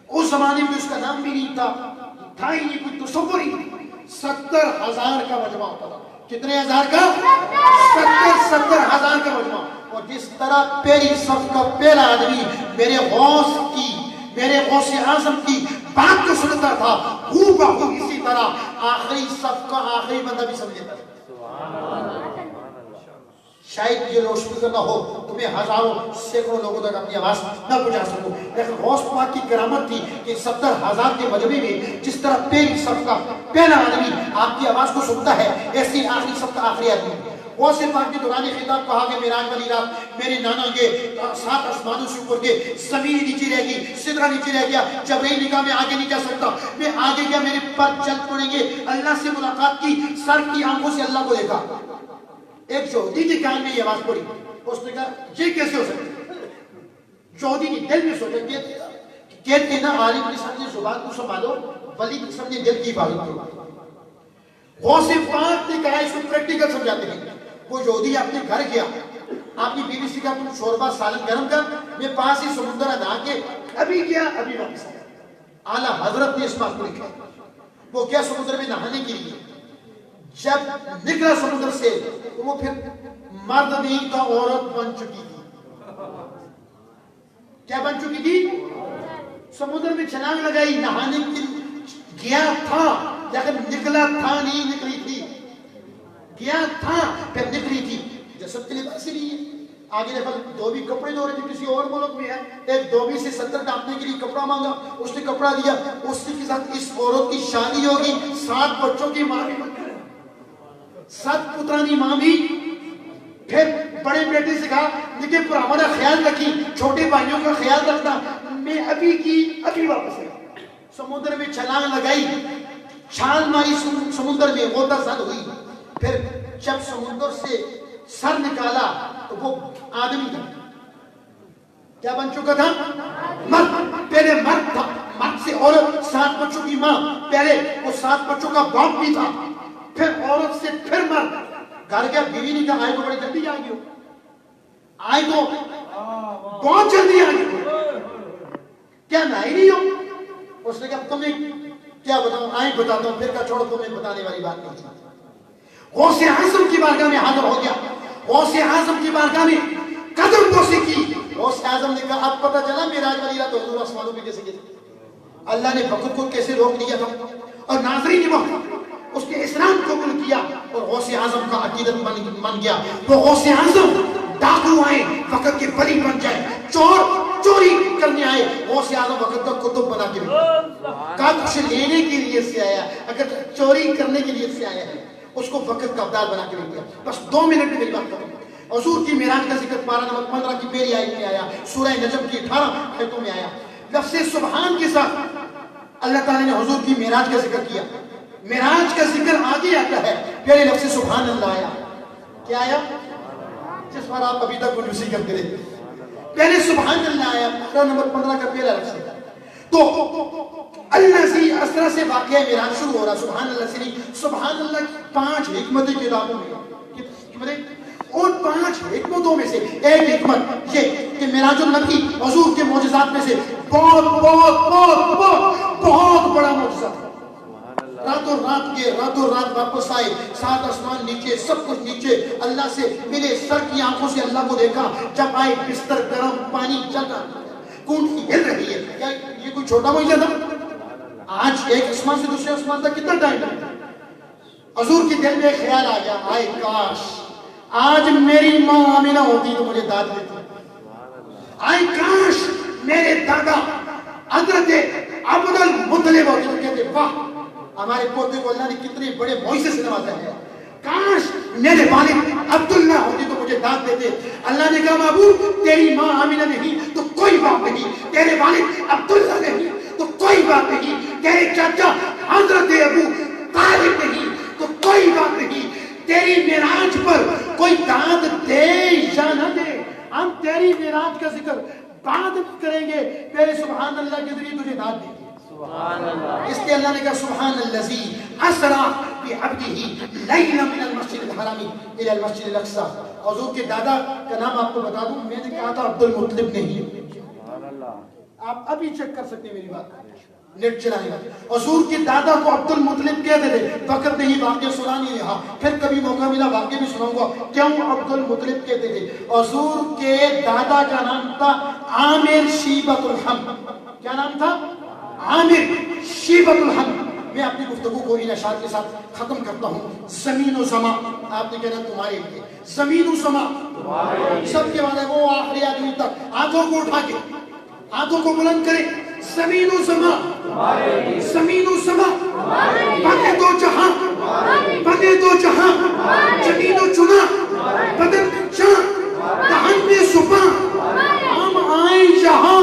اس زمانے میں اس کا نام بھی نہیں تھا, تھا ہی نہیں, کوئی تصور ہی نہیں. 70,000 کا مجمع ہوتا تھا. کتنے ہزار کا؟ 70,000 جس طرح پہلی صف کا پہلا آدمی میرے غوث اعظم کی بات کو سنتا تھا، ہو بہو اسی طرح آخری صف کا آخری بندہ بھی سمجھے تھا۔ شاید یہ لوشفکر نہ ہو، تمہیں ہزاروں سینکڑوں لوگوں تک اپنی آواز نہ پہنچا سکو، لیکن غوث پاک کی کرامت تھی کہ 70,000 کے مجمع میں جس طرح پہلی صف کا پہلا آدمی آپ کی آواز کو سنتا ہے، ایسی آخری صف کا آخری آدمی۔ غوث پاک کے دوران خطاب کہا کہ معراج والی رات میرے نانا کے 7 آسمانوں سے اوپر کے، زمین نیچے رہ گئی، سدرہ نیچے رہ گیا، جبرائیل نے کہا میں آگے نہیں جا سکتا، میں آگے گیا میرے پر چل پڑیں گے، اللہ سے ملاقات کی، سر کی آنکھوں سے اللہ کو دیکھا۔ ایک یہودی کے کان میں یہ آواز پڑی، اس نے کہا یہ کیسے ہو سکتا ہے؟ یہودی نے دل میں سوچا کہتے نا عالم نے سمجھے زبان کو سنبھالو، ولی نے سمجھے دل کی حفاظت کرو۔ غوث پاک نے کہا اس کو پریکٹیکل سمجھاتے ہیں۔ وہ یہودی اپنے گھر گیا، اپنی بیوی سے کہا تم شوربہ سالن گرم کر، میں پاس ہی سمندر نہا کے ابھی گیا ابھی واپس آیا۔ اعلیٰ حضرت نے اس بات کو لکھا، وہ کیا سمندر میں نہانے کے لیے جب نکلا سمندر سے تو وہ پھر مرد نہیں تھا، عورت بن چکی تھی۔ کیا بن چکی تھی؟ سمندر میں چھلانگ لگائی، نہانے کے گیا تھا لیکن نکلا تھا نہیں، نکلی تھی، گیا تھا پھر نکلی تھی۔ جسد کے لباس سے نہیں ہے، آگے دیکھا دھوبی کپڑے دھو رہے تھے، کسی اور ملک میں ہے، ایک دھوبی سے 70 ڈانپنے کے لیے کپڑا مانگا، اس نے کپڑا دیا، اسی کے ساتھ اس عورت کی شادی ہوگی، 7 بچوں کی ماں بھی، 7 پترانی ماں بھی۔ پھر بڑے بیٹے سے کہا لیکن پر ہمارا خیال رکھی، چھوٹے بھائیوں کا خیال رکھنا، میں ابھی کی ابھی واپس آئی۔ سمندر میں چھلانگ لگائی، چھال ماری سمندر میں، غوطہ زد ہوئی، پھر جب سمندر سے سر نکالا تو وہ آدمی تھا، کیا بن چکا تھا؟ مرد، پہلے مرد تھا، مرد سے عورت، 7 بچوں کی ماں، پہلے وہ 7 بچوں کا باپ بھی تھا، پھر عورت سے پھر مرد۔ گھر کیا بیوی نے کہا آئے تو بڑی جلدی آئے گی، آئے تو بہت جلدی آئے گی، کیا نائی نہیں ہو؟ اس نے کہا تمہیں کیا بتاؤں، آئیں بتاتا ہوں، پھر کہا چھوڑ تمہیں بتانے والی بات نہیں تھی۔ غوث اعظم کی بارگاہ میں حاضر ہو گیا، غوث اعظم کی بارگاہ میں قدم بوسی کی۔ غوث اعظم نے کہا اب پتہ چلا معراج والی رات حضور آسمانوں پہ کیسے گئے، اللہ نے وقت کو کیسے روک دیا تھا، اور ناظرین نے وقت اس کے اسلام کو قبول کیا اور غوث اعظم کا عقیدت بن گیا۔ وہ غوث اعظم ڈاکو آئے وقت کے بلی بن جائے، چور چوری کرنے آئے، غوث اعظم وقت کا کتب بنا کے کہا کچھ لینے کے لیے سے آیا، اگر چوری کرنے کے لیے سے آیا ہے اس کو وقت کا عبدال بنا کے لے گیا۔ بس 2 منٹ میں میری بات کروں۔ حضور کی معراج کا ذکر پارہ نمبر 15 کی پہلی آیت میں آیا، سورہ نجم کی 18 آیتوں میں آیا۔ لفظ سبحان کے ساتھ اللہ تعالیٰ نے حضور کی معراج کا ذکر کیا۔ معراج کا ذکر آگے آتا ہے، پہلے لفظ سبحان اللہ آیا، کیا آیا؟ جس پر آپ ابھی تک کنجوسی کرتے رہے، پہلے سبحان اللہ آیا، پارہ نمبر 15 کا پہلا لفظ ہے۔ تو اللہ سے اسرا سے واقعہ معراج شروع ہو رہا، سبحان اللہ سے نہیں۔ سبحان اللہ کی 5 حکمتیں کتابوں میں، ان 5 حکمتوں میں سے ایک حکمت یہ کہ معراج النبی حضور کے معجزات میں سے بہت بہت بہت بہت بہت بڑا معجزہ تھا۔ راتوں رات واپس آئے، 7 آسمان نیچے، سب کچھ نیچے، اللہ سے ملے، سر کی آنکھوں سے اللہ کو دیکھا، جب آئے بستر گرم، پانی چل رہا، کونٹی ہل رہی ہے، کیا یہ کوئی چھوٹا معجزہ تھا؟ آج ایک آسمان سے دوسرے آسمان تک کتنا ٹائم لگتا ہے؟ حضور کے دل میں ایک خیال آ گیا، آئے کاش آج میری ماں آمینہ ہوتی تو مجھے داد دیتی، آئے کاش میرے دادا حضرت عبد المطلب ہوتے تو کہتے واہ ہمارے پوتے کو اللہ نے کتنے بڑے معجزے سے نوازا ہے، کاش میرے والد عبداللہ ہوتے تو مجھے داد دیتے۔ اللہ نے کہا محبوب تیری ماں آمینہ نہیں تو کوئی بات نہیں، تیرے والد عبداللہ نہیں تو کوئی بات نہیں، تیرے چاچا حضرت ابو طالب نہیں تو کوئی بات نہیں، تیری معراج پر کوئی داد دے یا نہ دے، ہم تیری معراج کا ذکر بعد کریں گے، پہلے سبحان اللہ کے ذریعے تجھے داد دیں گے۔ اس لیے اللہ نے کہا سبحان الذی اسرا بعبدہ لیلا من المسجد الحرام الی المسجد الاقصی۔ حضور کے دادا کا نام آپ کو بتا دوں، میں نے کہا تھا عبد المطلب نہیں، آپ ابھی چیک کر سکتے ہیں میری بات، نیٹ چلانے گا. حضور کے دادا کو عبد المطلب کہتے تھے. وقت نہیں واقعہ سنا نہیں رہا, پھر کبھی موقع ملا واقعہ بھی سناؤں گا کیوں عبد المطلب کہتے تھے. حضور کے دادا کا نام تھا عامر شیبۃ الحمد. کیا نام تھا؟ عامر شیبۃ الحمد. میں اپنی گفتگو کو ان اشعار کے ساتھ ختم کرتا ہوں. زمین و زمان, آپ نے کہنا تمہارے لیے. زمین و زمان سب کے بعد ہے وہ آخری آدمی تک. ہاتھوں کو اٹھا کے, ہاتھوں کو بلند کریں. زمین و زمان, زمین و زمان, بنے دو جہاں, بنے دو جہاں, زمین و چنا, بدن چاند, دہن میں زبان, ہم آئیں جہاں,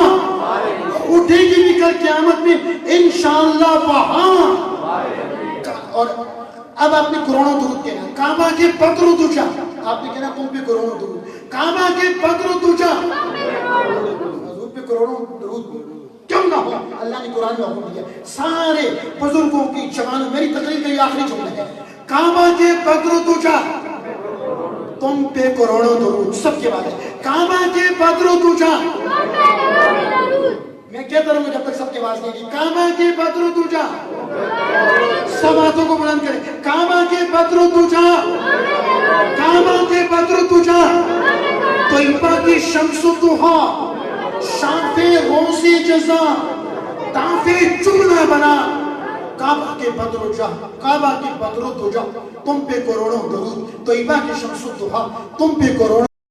اٹھے گی بھی کل قیامت میں انشاءاللہ وہاں. اور اب آپ نے کروڑوں درود کہنا. کعبہ کے بدر و دجا, آپ نے کہنا تم پہ کروڑوں درود. کعبہ کے بدر و دجا, حضور پہ کروڑوں درود کیوں نہ ہو. اللہ نے قرآن میں حکم دیا. سارے بزرگوں کی جوانوں, میری تقریر کا یہ آخری جملہ ہے. کعبہ کے بدر و دجا, تم پہ کروڑوں درود. سب کے بعد ہے کعبہ کے بدر و دجا. میں کہتا رہوں گا جب تک سب کے آواز نہیں گی. کعبہ کے بدر و دجا, سب ہاتھوں کو بلند کریں. کعبہ کے بدر و دجا, کعبہ کے بدر و دجا, طیبہ کی شمس و ضحیٰ, شاف روز جزا, طاف جملہ بنا. کعبہ کے بدر و جا, کعبہ کے بدر و دجا, تم پہ کروڑوں درود. طیبہ کی شمس و ضحیٰ, تم پہ کروڑوں